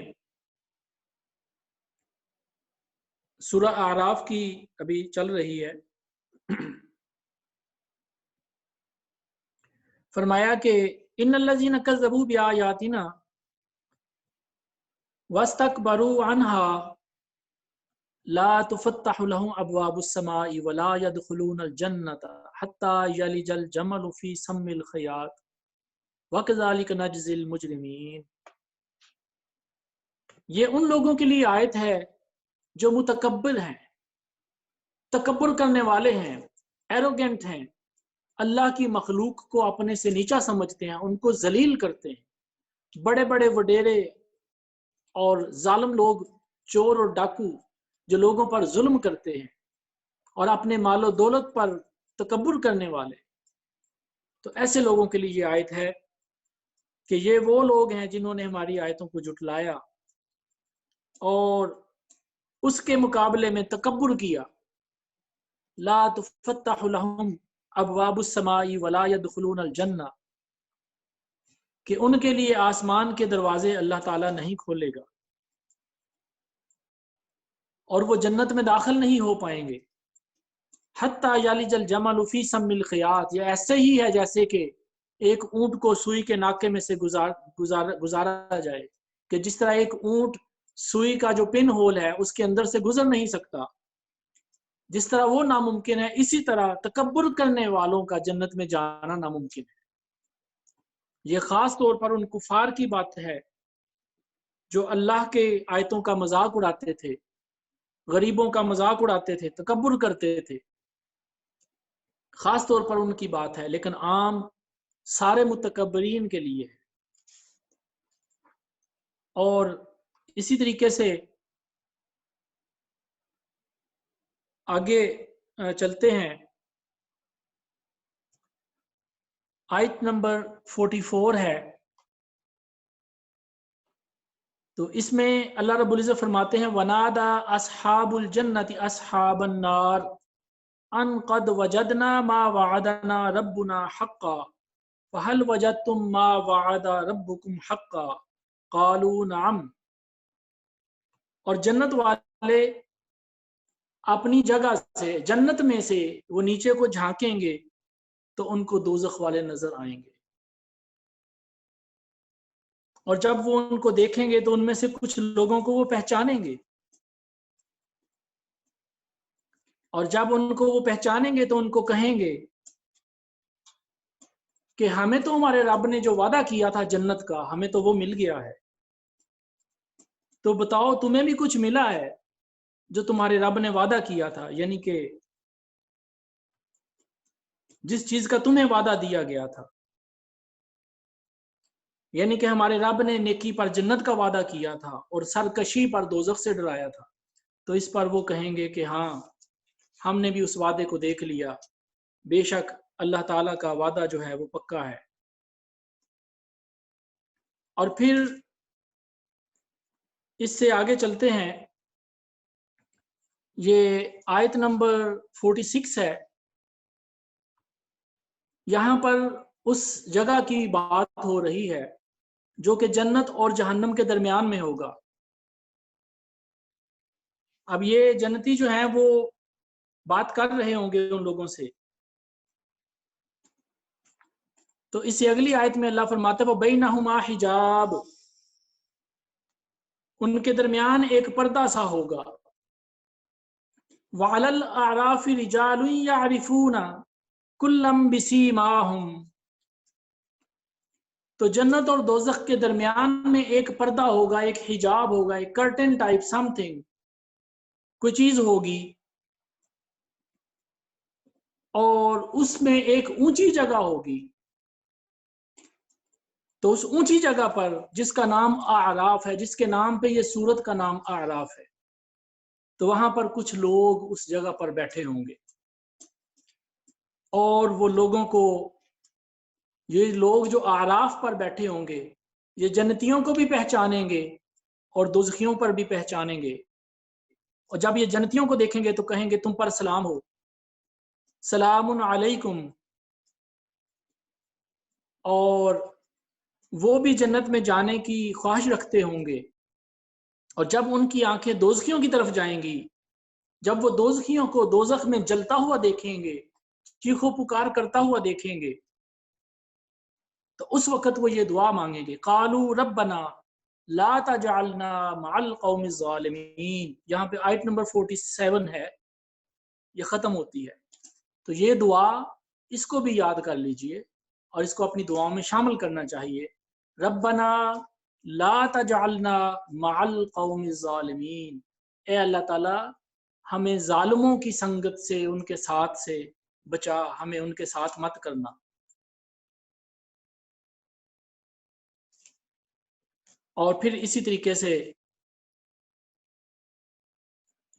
سورہ اعراف کی ابھی چل رہی ہے۔ فرمایا کہ ان الذین کذبوا بآیاتنا واستکبروا عنہا لا تفتح لهم ابواب السماء ولا يدخلون الجنة حتى يلج الجمل في سم الخياط وكذلك نجزي المجرمین۔ یہ ان لوگوں کے لیے آیت ہے جو متکبر ہیں، تکبر کرنے والے ہیں، ایروگنٹ ہیں، اللہ کی مخلوق کو اپنے سے نیچا سمجھتے ہیں، ان کو ذلیل کرتے ہیں۔ بڑے بڑے وڈیرے اور ظالم لوگ، چور اور ڈاکو جو لوگوں پر ظلم کرتے ہیں اور اپنے مال و دولت پر تکبر کرنے والے، تو ایسے لوگوں کے لیے یہ آیت ہے کہ یہ وہ لوگ ہیں جنہوں نے ہماری آیتوں کو جھٹلایا اور اس کے مقابلے میں تکبر کیا، لا تفتح لهم ابواب السماء ولا يدخلون الجنہ، کہ ان کے لیے آسمان کے دروازے اللہ تعالیٰ نہیں کھولے گا اور وہ جنت میں داخل نہیں ہو پائیں گے، حتی یلج الجمل فی سم الخیاط، یہ ایسے ہی ہے جیسے کہ ایک اونٹ کو سوئی کے ناکے میں سے گزارا جائے، کہ جس طرح ایک اونٹ سوئی کا جو پن ہول ہے اس کے اندر سے گزر نہیں سکتا، جس طرح وہ ناممکن ہے، اسی طرح تکبر کرنے والوں کا جنت میں جانا ناممکن ہے۔ یہ خاص طور پر ان کفار کی بات ہے جو اللہ کے آیتوں کا مذاق اڑاتے تھے، غریبوں کا مذاق اڑاتے تھے، تکبر کرتے تھے، خاص طور پر ان کی بات ہے، لیکن عام سارے متکبرین کے لیے ہے۔ اور اسی طریقے سے آگے چلتے ہیں، آیت نمبر 44 ہے، تو اس میں اللہ رب العزت فرماتے ہیں وَنَادَى أَصْحَابُ الْجَنَّةِ أَصْحَابَ النَّارِ أَنْ قَدْ وَجَدْنَا مَا وَعَدَنَا رَبُّنَا حَقًّا فَهَلْ وَجَدْتُم مَّا وَعَدَ رَبُّكُمْ حَقًّا قَالُوا نَعَمْ۔ اور جنت والے اپنی جگہ سے، جنت میں سے وہ نیچے کو جھانکیں گے تو ان کو دوزخ والے نظر آئیں گے، اور جب وہ ان کو دیکھیں گے تو ان میں سے کچھ لوگوں کو وہ پہچانیں گے، اور جب ان کو وہ پہچانیں گے تو ان کو کہیں گے کہ ہمیں تو ہمارے رب نے جو وعدہ کیا تھا جنت کا ہمیں تو وہ مل گیا ہے، تو بتاؤ تمہیں بھی کچھ ملا ہے جو تمہارے رب نے وعدہ کیا تھا، یعنی کہ جس چیز کا تمہیں وعدہ دیا گیا تھا، یعنی کہ ہمارے رب نے نیکی پر جنت کا وعدہ کیا تھا اور سرکشی پر دوزخ سے ڈرایا تھا، تو اس پر وہ کہیں گے کہ ہاں ہم نے بھی اس وعدے کو دیکھ لیا، بے شک اللہ تعالیٰ کا وعدہ جو ہے وہ پکا ہے۔ اور پھر اس سے آگے چلتے ہیں، یہ آیت نمبر 46 ہے، یہاں پر اس جگہ کی بات ہو رہی ہے جو کہ جنت اور جہنم کے درمیان میں ہوگا۔ اب یہ جنتی جو ہیں وہ بات کر رہے ہوں گے ان لوگوں سے، تو اس سے اگلی آیت میں اللہ فرماتا ہے وَبَيْنَهُمَا حِجَابٌ، ان کے درمیان ایک پردہ سا ہوگا، وَعَلَى الْأَعْرَافِ رِجَالٌ يَعْرِفُونَ كُلًّا بِسِيمَاهُمْ، تو جنت اور دوزخ کے درمیان میں ایک پردہ ہوگا، ایک حجاب ہوگا، ایک کرٹن ٹائپ سم تھنگ، کوئی چیز ہوگی، اور اس میں ایک اونچی جگہ ہوگی، تو اس اونچی جگہ پر جس کا نام اعراف ہے، جس کے نام پہ یہ سورت کا نام اعراف ہے، تو وہاں پر کچھ لوگ اس جگہ پر بیٹھے ہوں گے، اور وہ لوگوں کو، یہ لوگ جو اعراف پر بیٹھے ہوں گے یہ جنتیوں کو بھی پہچانیں گے اور دوزخیوں پر بھی پہچانیں گے، اور جب یہ جنتیوں کو دیکھیں گے تو کہیں گے تم پر سلام ہو، سلام علیکم، اور وہ بھی جنت میں جانے کی خواہش رکھتے ہوں گے، اور جب ان کی آنکھیں دوزخیوں کی طرف جائیں گی، جب وہ دوزخیوں کو دوزخ میں جلتا ہوا دیکھیں گے، چیخو پکار کرتا ہوا دیکھیں گے، تو اس وقت وہ یہ دعا مانگیں گے قالوا ربنا لا تجعلنا مع القوم الظالمین، یہاں پہ آیت نمبر 47 ہے، یہ ختم ہوتی ہے، تو یہ دعا اس کو بھی یاد کر لیجئے اور اس کو اپنی دعاؤں میں شامل کرنا چاہیے، ربنا لا تجعلنا مع القوم الظالمین، اے اللہ تعالی ہمیں ظالموں کی سنگت سے، ان کے ساتھ سے بچا، ہمیں ان کے ساتھ مت کرنا۔ اور پھر اسی طریقے سے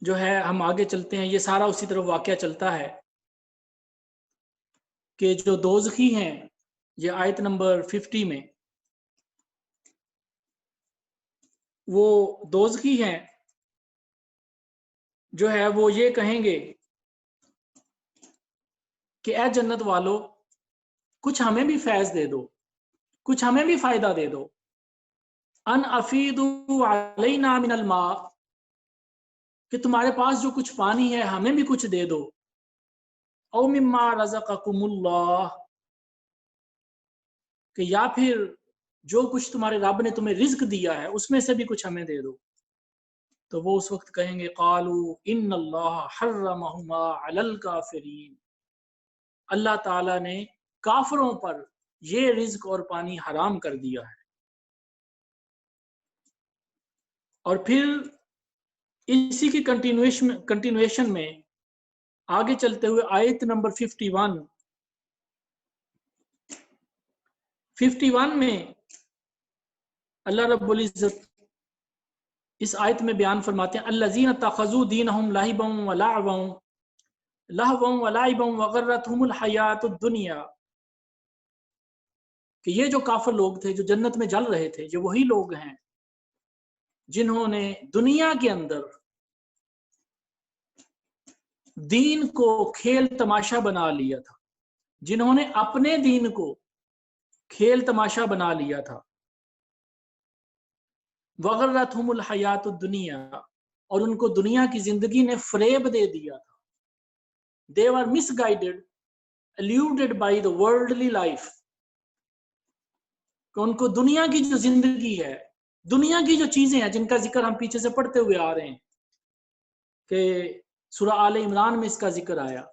جو ہے ہم آگے چلتے ہیں، یہ سارا اسی طرح واقعہ چلتا ہے کہ جو دوزخی ہیں، یہ آیت نمبر 50 میں، وہ دوزخی ہیں جو ہے وہ یہ کہیں گے کہ اے جنت والو کچھ ہمیں بھی فیض دے دو، کچھ ہمیں بھی فائدہ دے دو، ان افیدوا علینا من الماء، کہ تمہارے پاس جو کچھ پانی ہے ہمیں بھی کچھ دے دو، او مما رزقکم اللہ، کہ یا پھر جو کچھ تمہارے رب نے تمہیں رزق دیا ہے اس میں سے بھی کچھ ہمیں دے دو۔ تو وہ اس وقت کہیں گے قالوا ان اللہ حرمہما علی الکافرین، اللہ تعالیٰ نے کافروں پر یہ رزق اور پانی حرام کر دیا ہے۔ اور پھر اسی کی کنٹینویشن میں آگے چلتے ہوئے آیت نمبر 51 میں اللہ رب العزت اس آیت میں بیان فرماتے ہیں الذین اتخذوا دینہم لہوا ولعبا وغرتہم الحیات الدنیا، کہ یہ جو کافر لوگ تھے جو جنت میں جل رہے تھے، یہ وہی لوگ ہیں جنہوں نے دنیا کے اندر دین کو کھیل تماشا بنا لیا تھا، جنہوں نے اپنے دین کو کھیل تماشا بنا لیا تھا، وغرتہم الحیات الدنیا، اور ان کو دنیا کی زندگی نے فریب دے دیا تھا۔ They were misguided, eluded by the worldly life، کہ ان کو دنیا کی جو زندگی ہے، دنیا کی جو چیزیں ہیں جن کا ذکر ہم پیچھے سے پڑھتے ہوئے آ رہے ہیں کہ سورہ آل عمران میں اس کا ذکر آیا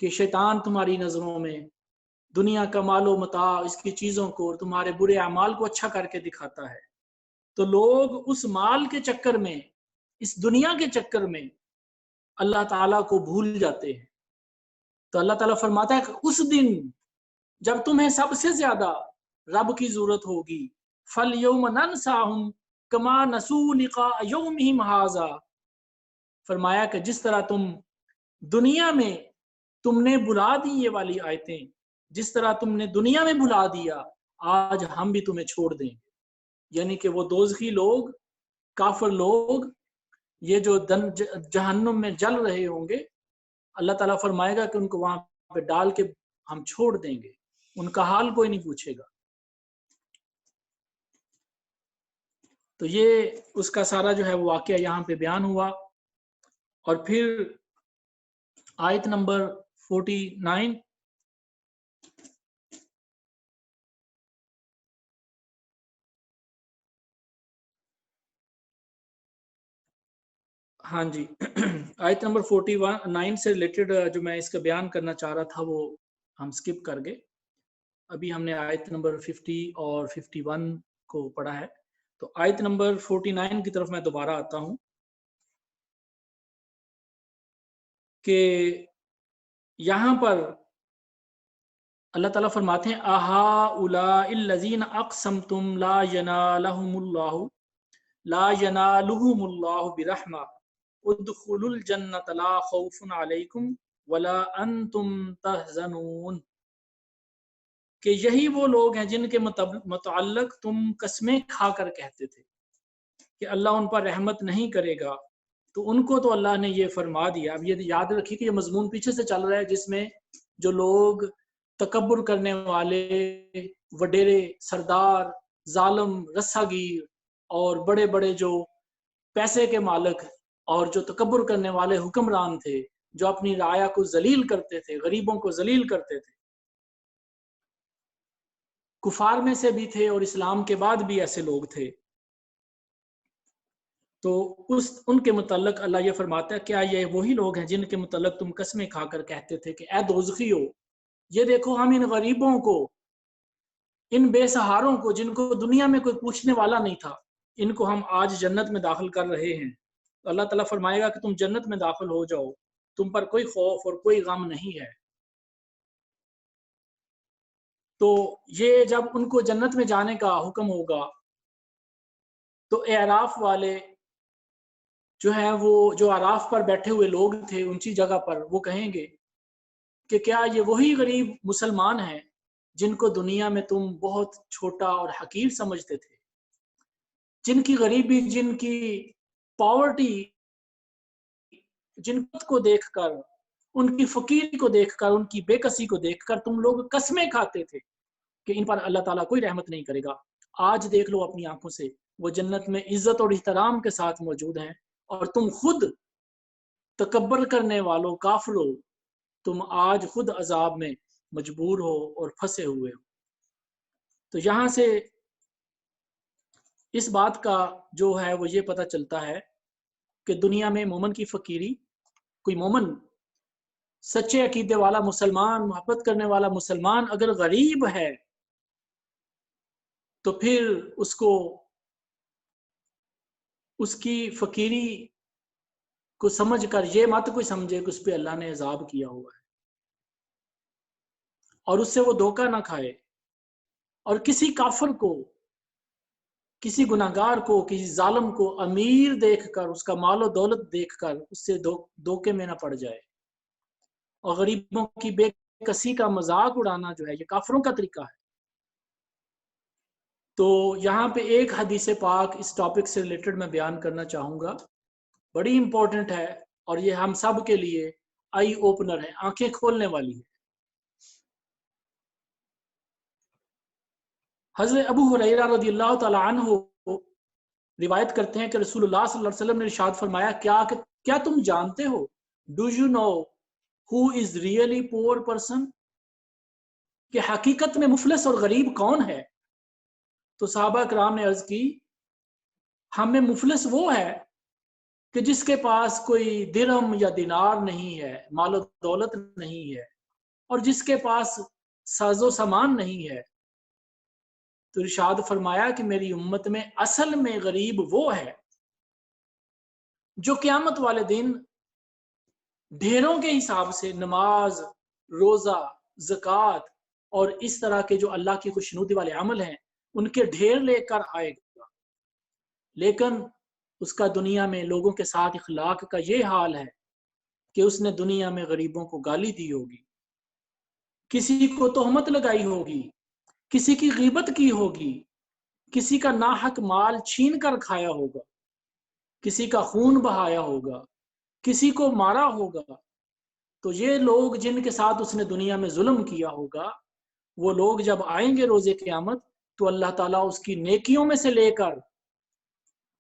کہ شیطان تمہاری نظروں میں دنیا کا مال و متاع، اس کی چیزوں کو اور تمہارے برے اعمال کو اچھا کر کے دکھاتا ہے۔ تو لوگ اس مال کے چکر میں، اس دنیا کے چکر میں اللہ تعالیٰ کو بھول جاتے ہیں۔ تو اللہ تعالیٰ فرماتا ہے کہ اس دن جب تمہیں سب سے زیادہ رب کی ضرورت ہوگی، فَالْيَوْمَ نَنْسَاهُمْ كَمَا نَسُوا لِقَاءَ يَوْمِهِمْ هَٰذَا، فرمایا کہ جس طرح تم دنیا میں تم نے بھلا دی یہ والی آیتیں، جس طرح تم نے دنیا میں بھلا دیا، آج ہم بھی تمہیں چھوڑ دیں گے۔ یعنی کہ وہ دوزخی لوگ، کافر لوگ، یہ جو جہنم میں جل رہے ہوں گے، اللہ تعالیٰ فرمائے گا کہ ان کو وہاں پہ ڈال کے ہم چھوڑ دیں گے، ان کا حال کوئی نہیں پوچھے گا۔ تو یہ اس کا سارا جو ہے وہ واقعہ یہاں پہ بیان ہوا۔ اور پھر آیت نمبر 49، ہاں جی آیت نمبر 49 سے ریلیٹڈ جو میں اس کا بیان کرنا چاہ رہا تھا وہ ہم سکپ کر گئے۔ ابھی ہم نے آیت نمبر 50 اور 51 کو پڑھا ہے، تو آیت نمبر 49 کی طرف میں دوبارہ آتا ہوں کہ یہاں پر اللہ تعالیٰ فرماتے ہیں أَهَٰؤُلَاءِ الَّذِينَ أَقْسَمْتُمْ لَا يَنَالُهُمُ اللَّهُ بِرَحْمَةٍ ادْخُلُوا الْجَنَّةَ لَا خَوْفٌ عَلَيْكُمْ وَلَا أَنْتُمْ تَحْزَنُونَ، کہ یہی وہ لوگ ہیں جن کے متعلق تم قسمیں کھا کر کہتے تھے کہ اللہ ان پر رحمت نہیں کرے گا، تو ان کو تو اللہ نے یہ فرما دیا۔ اب یہ یاد رکھیے کہ یہ مضمون پیچھے سے چل رہا ہے جس میں جو لوگ تکبر کرنے والے، وڈیرے، سردار، ظالم، رساگیر اور بڑے بڑے جو پیسے کے مالک اور جو تکبر کرنے والے حکمران تھے، جو اپنی رعایا کو ذلیل کرتے تھے، غریبوں کو ذلیل کرتے تھے، کفار میں سے بھی تھے اور اسلام کے بعد بھی ایسے لوگ تھے۔ تو ان کے متعلق اللہ یہ فرماتا ہے کیا یہ وہی لوگ ہیں جن کے متعلق تم قسمیں کھا کر کہتے تھے کہ اے دوزخیو، یہ دیکھو ہم ان غریبوں کو، ان بے سہاروں کو، جن کو دنیا میں کوئی پوچھنے والا نہیں تھا، ان کو ہم آج جنت میں داخل کر رہے ہیں۔ تو اللہ تعالیٰ فرمائے گا کہ تم جنت میں داخل ہو جاؤ، تم پر کوئی خوف اور کوئی غم نہیں ہے۔ تو یہ جب ان کو جنت میں جانے کا حکم ہوگا تو اعراف والے جو ہیں، وہ جو اعراف پر بیٹھے ہوئے لوگ تھے اونچی جگہ پر، وہ کہیں گے کہ کیا یہ وہی غریب مسلمان ہیں جن کو دنیا میں تم بہت چھوٹا اور حقیر سمجھتے تھے، جن کی غریبی، جن کی پاورٹی جن کو دیکھ کر، ان کی فقیری کو دیکھ کر، ان کی بے کسی کو دیکھ کر تم لوگ قسمیں کھاتے تھے کہ ان پر اللہ تعالیٰ کوئی رحمت نہیں کرے گا، آج دیکھ لو اپنی آنکھوں سے وہ جنت میں عزت اور احترام کے ساتھ موجود ہیں، اور تم خود تکبر کرنے والوں کافروں، تم آج خود عذاب میں مجبور ہو اور پھنسے ہوئے ہو۔ تو یہاں سے اس بات کا جو ہے وہ یہ پتہ چلتا ہے کہ دنیا میں مومن کی فقیری، کوئی مومن سچے عقیدے والا مسلمان، محبت کرنے والا مسلمان اگر غریب ہے تو پھر اس کو اس کی فقیری کو سمجھ کر یہ مت کوئی سمجھے کہ اس پہ اللہ نے عذاب کیا ہوا ہے، اور اس سے وہ دھوکہ نہ کھائے، اور کسی کافر کو، کسی گناہگار کو، کسی ظالم کو امیر دیکھ کر، اس کا مال و دولت دیکھ کر اس سے دھوکے میں نہ پڑ جائے، اور غریبوں کی بے کسی کا مذاق اڑانا جو ہے یہ کافروں کا طریقہ ہے۔ تو یہاں پہ ایک حدیث پاک اس ٹاپک سے ریلیٹڈ میں بیان کرنا چاہوں گا، بڑی امپورٹنٹ ہے، اور یہ ہم سب کے لیے آئی اوپنر ہے، آنکھیں کھولنے والی ہے۔ حضرت ابو ہریرہ رضی اللہ تعالی عنہ روایت کرتے ہیں کہ رسول اللہ صلی اللہ علیہ وسلم نے ارشاد فرمایا، کیا تم جانتے ہو، do you know who is really poor person, کہ حقیقت میں مفلس اور غریب کون ہے؟ تو صحابہ کرام نے عرض کی، ہمیں مفلس وہ ہے کہ جس کے پاس کوئی درہم یا دینار نہیں ہے، مال و دولت نہیں ہے، اور جس کے پاس ساز و سامان نہیں ہے۔ تو ارشاد فرمایا کہ میری امت میں اصل میں غریب وہ ہے جو قیامت والے دن ڈھیروں کے حساب سے نماز، روزہ، زکوٰۃ اور اس طرح کے جو اللہ کی خوشنودی والے عمل ہیں ان کے ڈھیر لے کر آئے گا، لیکن اس کا دنیا میں لوگوں کے ساتھ اخلاق کا یہ حال ہے کہ اس نے دنیا میں غریبوں کو گالی دی ہوگی، کسی کو تہمت لگائی ہوگی، کسی کی غیبت کی ہوگی، کسی کا ناحق مال چھین کر کھایا ہوگا، کسی کا خون بہایا ہوگا، کسی کو مارا ہوگا۔ تو یہ لوگ جن کے ساتھ اس نے دنیا میں ظلم کیا ہوگا، وہ لوگ جب آئیں گے روز قیامت تو اللہ تعالیٰ اس کی نیکیوں میں سے لے کر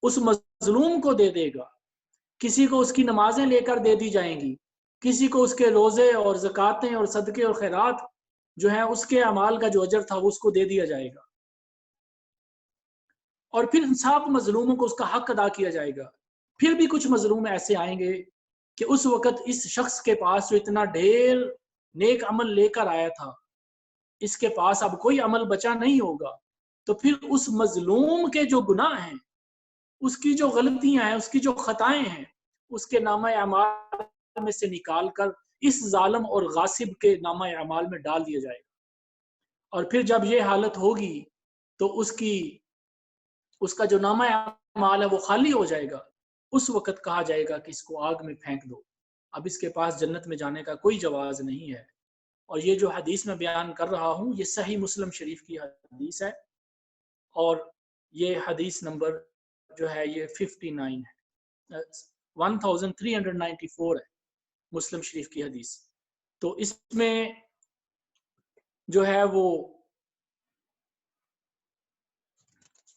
اس مظلوم کو دے دے گا، کسی کو اس کی نمازیں لے کر دے دی جائیں گی، کسی کو اس کے روزے اور زکاتیں اور صدقے اور خیرات جو ہیں اس کے اعمال کا جو اجر تھا وہ اس کو دے دیا جائے گا، اور پھر سب مظلوموں کو اس کا حق ادا کیا جائے گا۔ پھر بھی کچھ مظلوم ایسے آئیں گے کہ اس وقت اس شخص کے پاس جو اتنا ڈھیر نیک عمل لے کر آیا تھا، اس کے پاس اب کوئی عمل بچا نہیں ہوگا، تو پھر اس مظلوم کے جو گناہ ہیں، اس کی جو غلطیاں ہیں، اس کی جو خطائیں ہیں، اس کے نامہ اعمال میں سے نکال کر اس ظالم اور غاصب کے نامہ اعمال میں ڈال دیا جائے گا، اور پھر جب یہ حالت ہوگی تو اس کا جو نامہ اعمال ہے وہ خالی ہو جائے گا۔ اس وقت کہا جائے گا کہ اس کو آگ میں پھینک دو، اب اس کے پاس جنت میں جانے کا کوئی جواز نہیں ہے۔ اور یہ جو حدیث میں بیان کر رہا ہوں یہ صحیح مسلم شریف کی حدیث ہے، اور یہ حدیث نمبر جو ہے یہ 59 ہے، 1394 ہے مسلم شریف کی حدیث۔ تو اس میں جو ہے وہ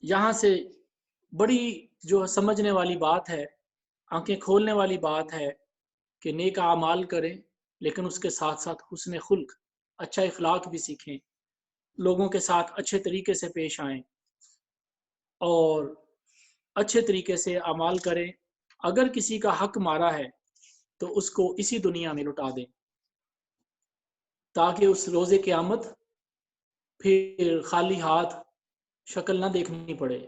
یہاں سے بڑی جو سمجھنے والی بات ہے، آنکھیں کھولنے والی بات ہے کہ نیک اعمال کریں، لیکن اس کے ساتھ ساتھ حسن خلق، اچھا اخلاق بھی سیکھیں، لوگوں کے ساتھ اچھے طریقے سے پیش آئیں اور اچھے طریقے سے اعمال کریں۔ اگر کسی کا حق مارا ہے تو اس کو اسی دنیا میں لٹا دیں، تاکہ اس روز قیامت پھر خالی ہاتھ شکل نہ دیکھنی پڑے،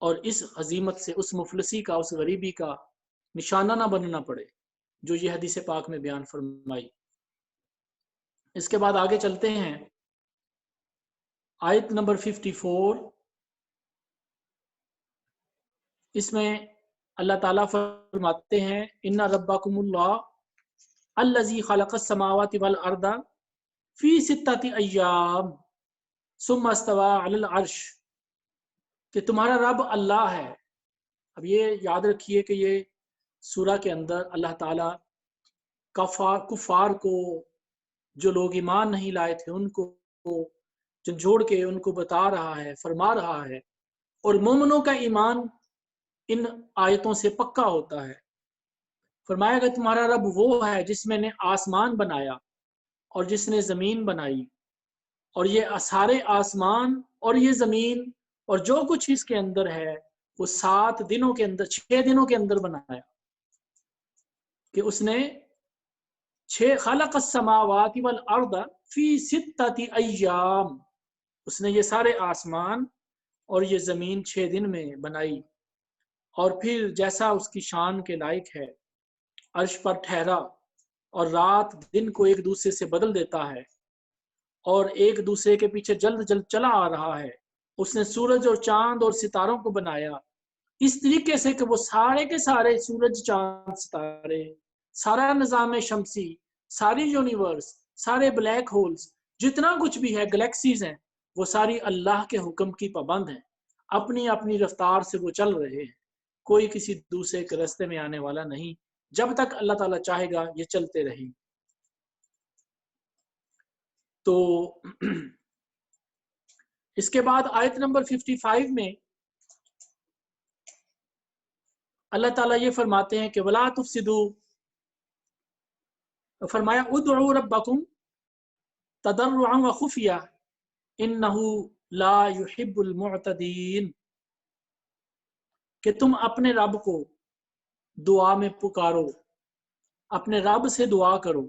اور اس ہزیمت سے، اس مفلسی کا، اس غریبی کا نشانہ نہ بننا پڑے جو یہ حدیث پاک میں بیان فرمائی۔ اس کے بعد آگے چلتے ہیں، آیت نمبر 54، اس میں اللہ تعالیٰ فرماتے ہیں، ان ربکم اللہ الذی خلق السماوات والارض فی ستۃ ایام ثم استوى علی العرش، کہ تمہارا رب اللہ ہے۔ اب یہ یاد رکھیے کہ یہ سورہ کے اندر اللہ تعالیٰ کفار کو، جو لوگ ایمان نہیں لائے تھے ان کو جھنجھوڑ کے ان کو بتا رہا ہے، فرما رہا ہے، اور مومنوں کا ایمان ان آیتوں سے پکا ہوتا ہے۔ فرمایا کہ تمہارا رب وہ ہے جس میں نے آسمان بنایا اور جس نے زمین بنائی، اور یہ سارے آسمان اور یہ زمین اور جو کچھ اس کے اندر ہے وہ 7 دنوں کے اندر، 6 دنوں کے اندر بنایا، کہ اس نے خلق السماوات والارض فی 6 ایام، اس نے یہ سارے آسمان اور یہ زمین 6 دن میں بنائی، اور پھر جیسا اس کی شان کے لائق ہے عرش پر ٹھہرا، اور رات دن کو ایک دوسرے سے بدل دیتا ہے اور ایک دوسرے کے پیچھے جلد جلد چلا آ رہا ہے۔ اس نے سورج اور چاند اور ستاروں کو بنایا اس طریقے سے کہ وہ سارے کے سارے سورج، چاند، ستارے، سارا نظام شمسی، ساری یونیورس، سارے بلیک ہولز، جتنا کچھ بھی ہے، گلیکسیز ہیں، وہ ساری اللہ کے حکم کی پابند ہیں، اپنی اپنی رفتار سے وہ چل رہے ہیں، کوئی کسی دوسرے کے راستے میں آنے والا نہیں، جب تک اللہ تعالیٰ چاہے گا یہ چلتے رہیں۔ تو اس کے بعد آیت نمبر 55 میں اللہ تعالیٰ یہ فرماتے ہیں کہ وَلَا تُفْسِدُوا، فرمایا ادعوا ربکم تضرعا وخفیا انہ لا يحب المعتدین، کہ تم اپنے رب کو دعا میں پکارو، اپنے رب سے دعا کرو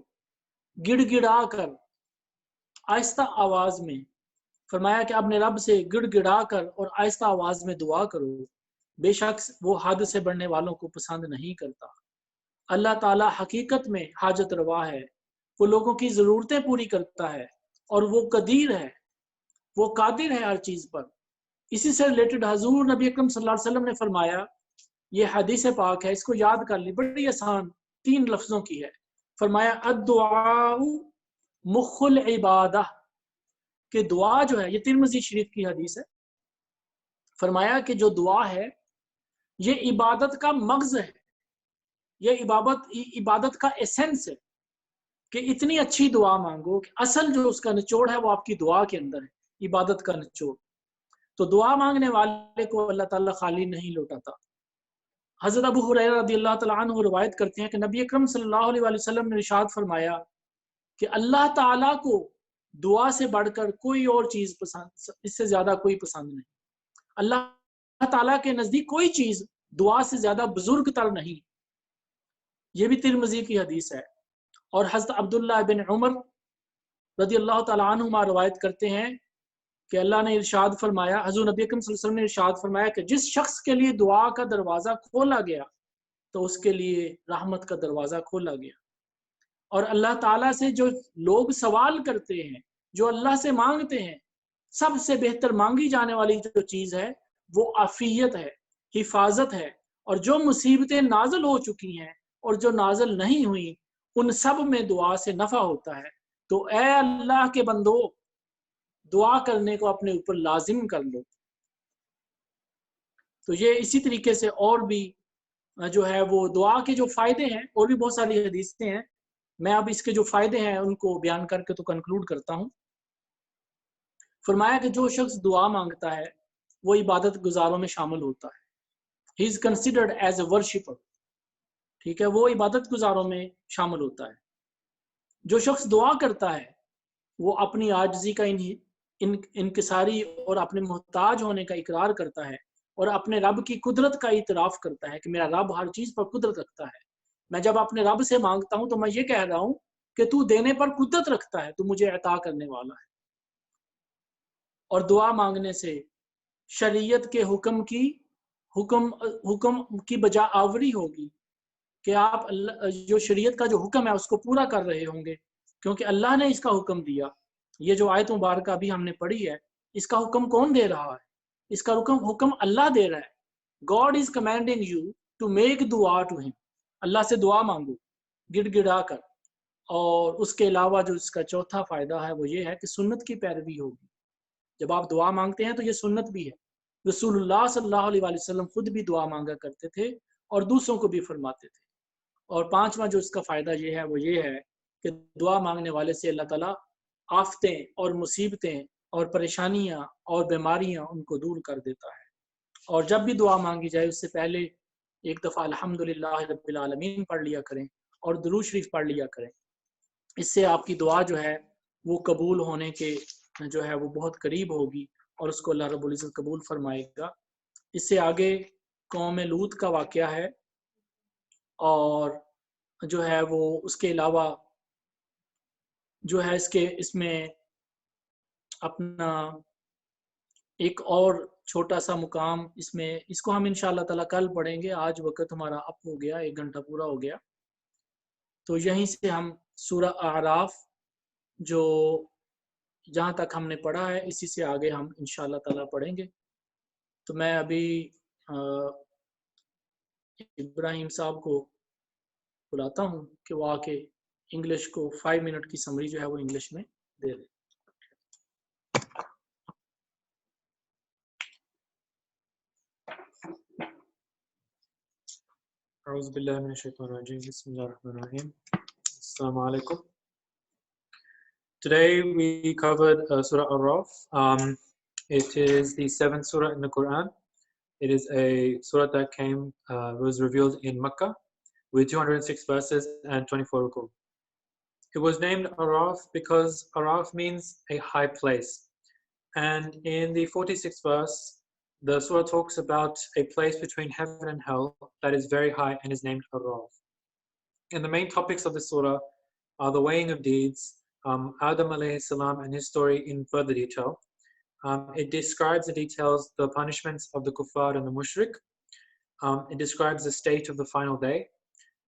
گڑ گڑا کر، آہستہ آواز میں۔ فرمایا کہ اپنے رب سے گڑ گڑا کر اور آہستہ آواز میں دعا کرو، بے شک وہ حد سے بڑھنے والوں کو پسند نہیں کرتا۔ اللہ تعالیٰ حقیقت میں حاجت روا ہے، وہ لوگوں کی ضرورتیں پوری کرتا ہے، اور وہ قدیر ہے، وہ قادر ہے ہر چیز پر۔ اسی سے ریلیٹڈ حضور نبی اکرم صلی اللہ علیہ وسلم نے فرمایا، یہ حدیث پاک ہے، اس کو یاد کر لی، بڑی آسان 3 لفظوں کی ہے۔ فرمایا الدعاء مخ العبادہ، کہ دعا جو ہے، یہ ترمذی شریف کی حدیث ہے، فرمایا کہ جو دعا ہے یہ عبادت کا مغز ہے، یہ عبادت کا ایسنس ہے، کہ اتنی اچھی دعا مانگو کہ اصل جو اس کا نچوڑ ہے وہ آپ کی دعا کے اندر ہے، عبادت کا نچوڑ۔ تو دعا مانگنے والے کو اللہ تعالیٰ خالی نہیں لوٹاتا۔ حضرت ابو ہریرہ رضی اللہ تعالیٰ عنہ روایت کرتے ہیں کہ نبی اکرم صلی اللہ علیہ وسلم نے ارشاد فرمایا کہ اللہ تعالیٰ کو دعا سے بڑھ کر کوئی اور چیز پسند، اس سے زیادہ کوئی پسند نہیں۔ اللہ تعالیٰ کے نزدیک کوئی چیز دعا سے زیادہ بزرگ تر نہیں۔ یہ بھی ترمذی کی حدیث ہے۔ اور حضرت عبداللہ بن عمر رضی اللہ تعالیٰ عنہما روایت کرتے ہیں کہ اللہ نے ارشاد فرمایا، حضور نبی اکرم صلی اللہ علیہ وسلم نے ارشاد فرمایا کہ جس شخص کے لیے دعا کا دروازہ کھولا گیا تو اس کے لیے رحمت کا دروازہ کھولا گیا۔ اور اللہ تعالیٰ سے جو لوگ سوال کرتے ہیں، جو اللہ سے مانگتے ہیں، سب سے بہتر مانگی جانے والی جو چیز ہے وہ عافیت ہے، حفاظت ہے، اور جو مصیبتیں نازل ہو چکی ہیں اور جو نازل نہیں ہوئیں ان سب میں دعا سے نفع ہوتا ہے۔ تو اے اللہ کے بندو، دعا کرنے کو اپنے اوپر لازم کر لو۔ تو یہ اسی طریقے سے اور بھی جو ہے وہ دعا کے جو فائدے ہیں، اور بھی بہت ساری حدیثیں ہیں، میں اب اس کے جو فائدے ہیں ان کو بیان کر کے تو کنکلوڈ کرتا ہوں۔ فرمایا کہ جو شخص دعا مانگتا ہے وہ عبادت گزاروں میں شامل ہوتا ہے، he is considered as a worshipper، ٹھیک ہے، وہ عبادت گزاروں میں شامل ہوتا ہے۔ جو شخص دعا کرتا ہے وہ اپنی عاجزی کا انکساری اور اپنے محتاج ہونے کا اقرار کرتا ہے، اور اپنے رب کی قدرت کا اعتراف کرتا ہے کہ میرا رب ہر چیز پر قدرت رکھتا ہے۔ میں جب اپنے رب سے مانگتا ہوں تو میں یہ کہہ رہا ہوں کہ تو دینے پر قدرت رکھتا ہے، تو مجھے عطا کرنے والا ہے۔ اور دعا مانگنے سے شریعت کے حکم کی بجا آوری ہوگی، کہ آپ جو شریعت کا جو حکم ہے اس کو پورا کر رہے ہوں گے، کیونکہ اللہ نے اس کا حکم دیا۔ یہ جو آیت مبارکہ ابھی ہم نے پڑھی ہے، اس کا حکم کون دے رہا ہے؟ اس کا حکم اللہ دے رہا ہے۔ God is commanding you to make dua to him، اللہ سے دعا مانگو گڑ گڑا کر۔ اور اس کے علاوہ جو اس کا چوتھا فائدہ ہے وہ یہ ہے کہ سنت کی پیروی ہوگی۔ جب آپ دعا مانگتے ہیں تو یہ سنت بھی ہے، رسول اللہ صلی اللہ علیہ وسلم خود بھی دعا مانگا کرتے تھے اور دوسروں کو بھی فرماتے تھے۔ اور پانچواں جو اس کا فائدہ وہ یہ ہے کہ دعا مانگنے والے سے اللہ تعالیٰ آفتیں اور مصیبتیں اور پریشانیاں اور بیماریاں ان کو دور کر دیتا ہے. اور جب بھی دعا مانگی جائے اس سے پہلے ایک دفعہ الحمدللہ رب العالمین پڑھ لیا کریں اور درود شریف پڑھ لیا کریں. اس سے آپ کی دعا جو ہے وہ قبول ہونے کے جو ہے وہ بہت قریب ہوگی اور اس کو اللہ رب العزت قبول فرمائے گا. اس سے آگے قوم لوط کا واقعہ ہے اور جو ہے وہ اس کے علاوہ جو ہے اس میں اپنا ایک اور چھوٹا سا مقام اس کو ہم انشاءاللہ تعالیٰ کل پڑھیں گے. آج وقت ہمارا اپ ہو گیا، 1 گھنٹہ پورا ہو گیا. تو یہیں سے ہم سورہ اعراف جو جہاں تک ہم نے پڑھا ہے اسی سے آگے ہم انشاءاللہ تعالیٰ پڑھیں گے. تو میں ابھی ابراہیم صاحب کو بلاتا ہوں کہ وہ آ کے انگلش کو 5 منٹ کی سمری جو ہے وہ انگلش میں دے دیں. اعوذ باللہ من الشیطان الرجیم بسم اللہ الرحمن الرحیم. Assalamu alaikum. Today we covered Surah Ar-Raf. It is the 7th surah in the Quran. It is a surah that was revealed in Makkah with 206 verses and 24 ruku. It was named Araf because Araf means a high place. And in the 46th verse, the surah talks about a place between heaven and hell that is very high and is named Araf. And the main topics of the surah are the weighing of deeds, Adam alayhi salam and his story in further detail. It describes the details, the punishments of the kuffar and the mushrik. It describes the state of the final day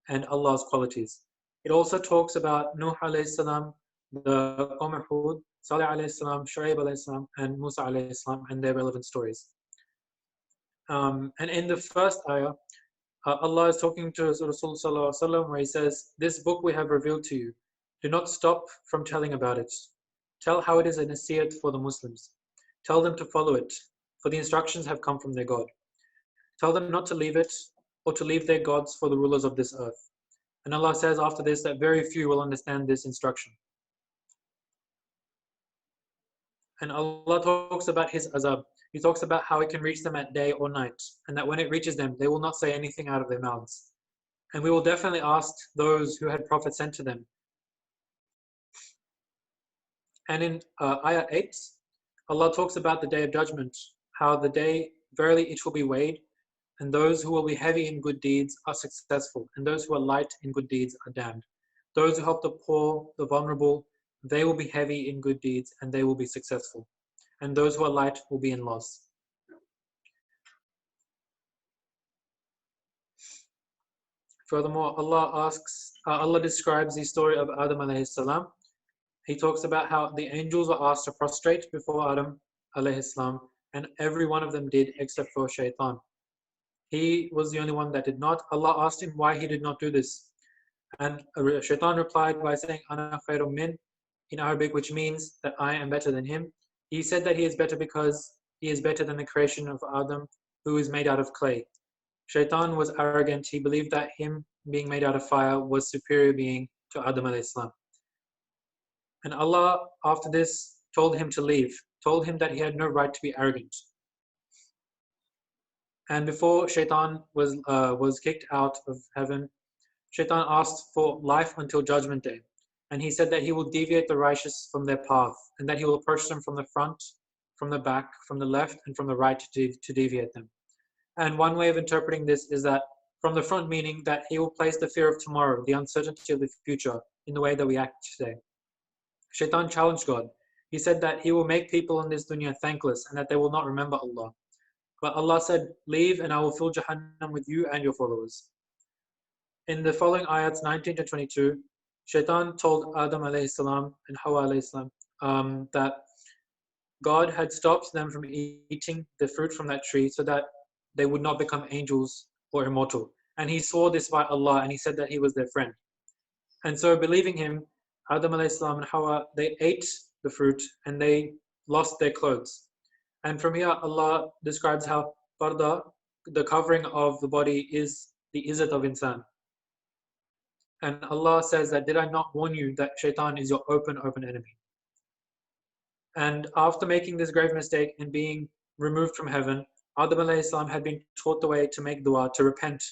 and Allah's qualities. It also talks about Nuh alayhi salam, the Qawm Hud, Salih alayhi salam, Shu'aib alayhi salam, and Musa alayhi salam and their relevant stories. And in the first ayah, Allah is talking to Rasul sallallahu alaihi wasallam where he says, "This book we have revealed to you. Do not stop from telling about it. Tell how it is a nasiyat for the Muslims. Tell them to follow it, for the instructions have come from their God. Tell them not to leave it, or to leave their gods for the rulers of this earth." And Allah says after this that very few will understand this instruction. And Allah talks about His azab. He talks about how it can reach them at day or night, and that when it reaches them, they will not say anything out of their mouths. And we will definitely ask those who had prophets sent to them. And in ayah 8, Allah talks about the day of judgment, how the day, verily it will be weighed, and those who will be heavy in good deeds are successful, and those who are light in good deeds are damned. Those who help the poor, the vulnerable, they will be heavy in good deeds, and they will be successful. And those who are light will be in loss. Furthermore, Allah describes the story of Adam alayhi salam. He talks about how the angels were asked to prostrate before Adam alayhi salam, and every one of them did except for Shaitan. He was the only one that did not. Allah asked him why he did not do this. And Shaitan replied by saying, "Ana khairum min," in Arabic, which means that I am better than him. He said that he is better because he is better than the creation of Adam, who is made out of clay. Shaitan was arrogant. He believed that him being made out of fire was superior being to Adam alayhi salam. And Allah, after this, told him to leave, told him that he had no right to be arrogant. And before Shaitan was kicked out of heaven, Shaitan asked for life until Judgment Day. And he said that he will deviate the righteous from their path, and that he will approach them from the front, from the back, from the left, and from the right to deviate them. And one way of interpreting this is that from the front, meaning that he will place the fear of tomorrow, the uncertainty of the future, in the way that we act today. Shaitan challenged God. He said that he will make people in this dunya thankless, and that they will not remember Allah. But Allah said, "Leave, and I will fill Jahannam with you and your followers." In the following ayats 19 to 22, Shaitan told Adam alayhi salam and Hawa alayhi salam that God had stopped them from eating the fruit from that tree so that they would not become angels or immortal. And he swore this by Allah, and he said that he was their friend. And so, believing him, Adam alayhi salam and Hawa, they ate the fruit and they lost their clothes. And from here, Allah describes how parda, the covering of the body, is the izzat of insan. And Allah says that, did I not warn you that shaitan is your open enemy? And after making this grave mistake and being removed from heaven, Adam alayhi salam had been taught the way to make dua, to repent.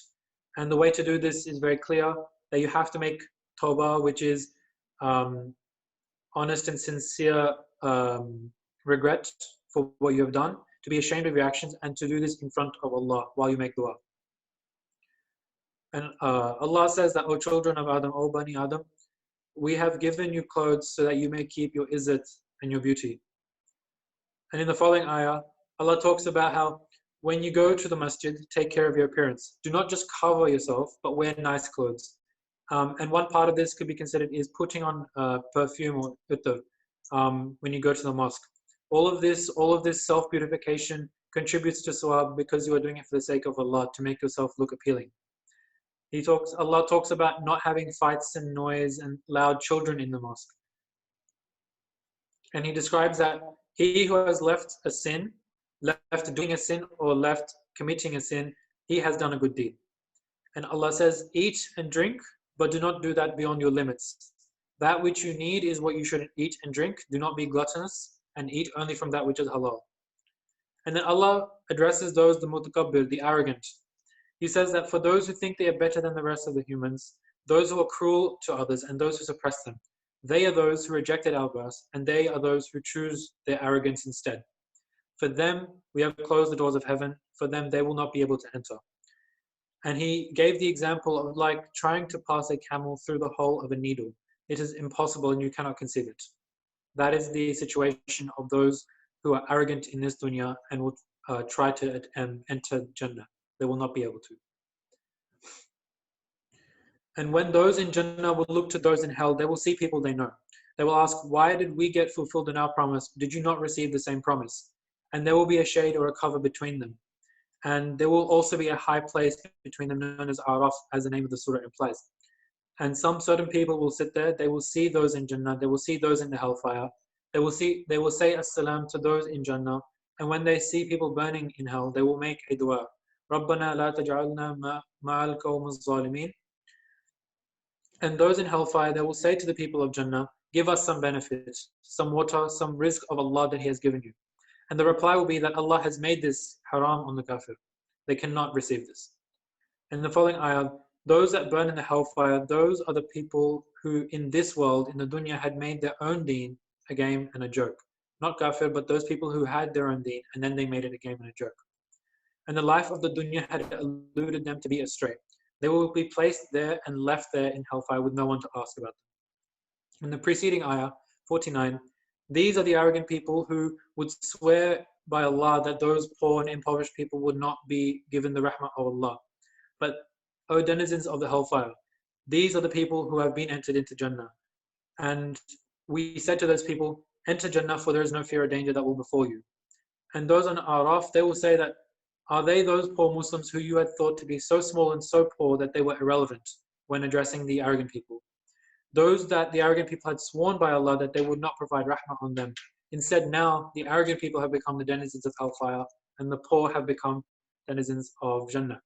And the way to do this is very clear, that you have to make tawbah, which is honest and sincere regret for what you have done, to be ashamed of your actions, and to do this in front of Allah while you make dua. And Allah says that, O children of Adam, O Bani Adam, we have given you clothes so that you may keep your izzat and your beauty. And in the following ayah, Allah talks about how when you go to the masjid, take care of your appearance. Do not just cover yourself, but wear nice clothes. And one part of this could be considered is putting on perfume or uttar when you go to the mosque. All of this self-purification contributes to sawab because you are doing it for the sake of Allah, to make yourself look appealing. Allah talks about not having fights and noise and loud children in the mosque. And He describes that he who has left a sin, left doing a sin, or left committing a sin, he has done a good deed. And Allah says, eat and drink, but do not do that beyond your limits. That which you need is what you should eat and drink. Do not be gluttonous, and eat only from that which is halal. And then Allah addresses those, the mutakabbir, the arrogant. He says that for those who think they are better than the rest of the humans, those who are cruel to others, and those who suppress them, they are those who rejected our verse, and they are those who choose their arrogance instead. For them, we have closed the doors of heaven. For them, they will not be able to enter. And He gave the example of like trying to pass a camel through the hole of a needle. It is impossible and you cannot conceive it. That is the situation of those who are arrogant in this dunya and will try to enter Jannah. They will not be able to. And when those in Jannah will look to those in hell, they will see people they know. They will ask, why did we get fulfilled in our promise? Did you not receive the same promise? And there will be a shade or a cover between them. And there will also be a high place between them known as Araf, as the name of the surah implies. And some certain people will sit there, they will see those in Jannah, they will see those in the hellfire. They will say as-salam to those in Jannah. And when they see people burning in hell, they will make a dua. رَبَّنَا لَا تَجْعَلْنَا مَعَ الْقَوْمِ الظَّالِمِينَ. And those in hellfire, they will say to the people of Jannah, give us some benefit, some water, some rizq of Allah that He has given you. And the reply will be that Allah has made this haram on the kafir. They cannot receive this. In the following ayah, those that burn in the hellfire, those are the people who in this world, in the dunya, had made their own deen a game and a joke. Not kafir, but those people who had their own deen and then they made it a game and a joke. And the life of the dunya had alluded them to be astray. They will be placed there and left there in hellfire with no one to ask about them. In the preceding ayah, 49, these are the arrogant people who would swear by Allah that those poor and impoverished people would not be given the rahmah of Allah. But, O denizens of the hellfire, these are the people who have been entered into Jannah. And we said to those people, enter Jannah, for there is no fear or danger that will befall you. And those on Araf, they will say that, are they those poor Muslims who you had thought to be so small and so poor that they were irrelevant when addressing the arrogant people? Those that the arrogant people had sworn by Allah that they would not provide rahmah on them. Instead, now the arrogant people have become the denizens of hellfire, and the poor have become denizens of Jannah.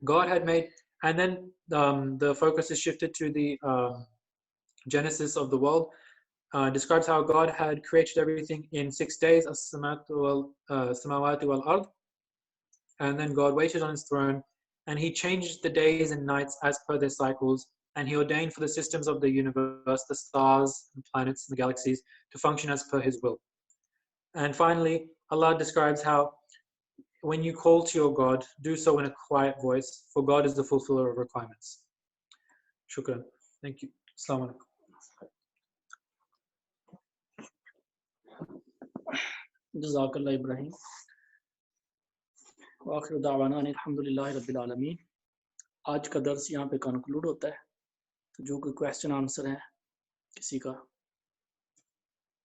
God had made, and then the focus is shifted to the genesis of the world. Describes how God had created everything in 6 days, as-samawati wal-ard. And then God waited on His throne, and He changed the days and nights as per their cycles, and He ordained for the systems of the universe, the stars, the planets, and the galaxies, to function as per His will. And finally, Allah describes how when you call to your God, do so in a quiet voice, for God is the fulfiller of requirements. Shukran. Thank you. Assalamu alaikum. جزاک اللہ ابراہیم وآخر دعوانا ان الحمدللہ رب العالمین. آج کا درس یہاں پہ کنکلوڈ ہوتا ہے. تو جو کوئی کویسچن آنسر ہے کسی کا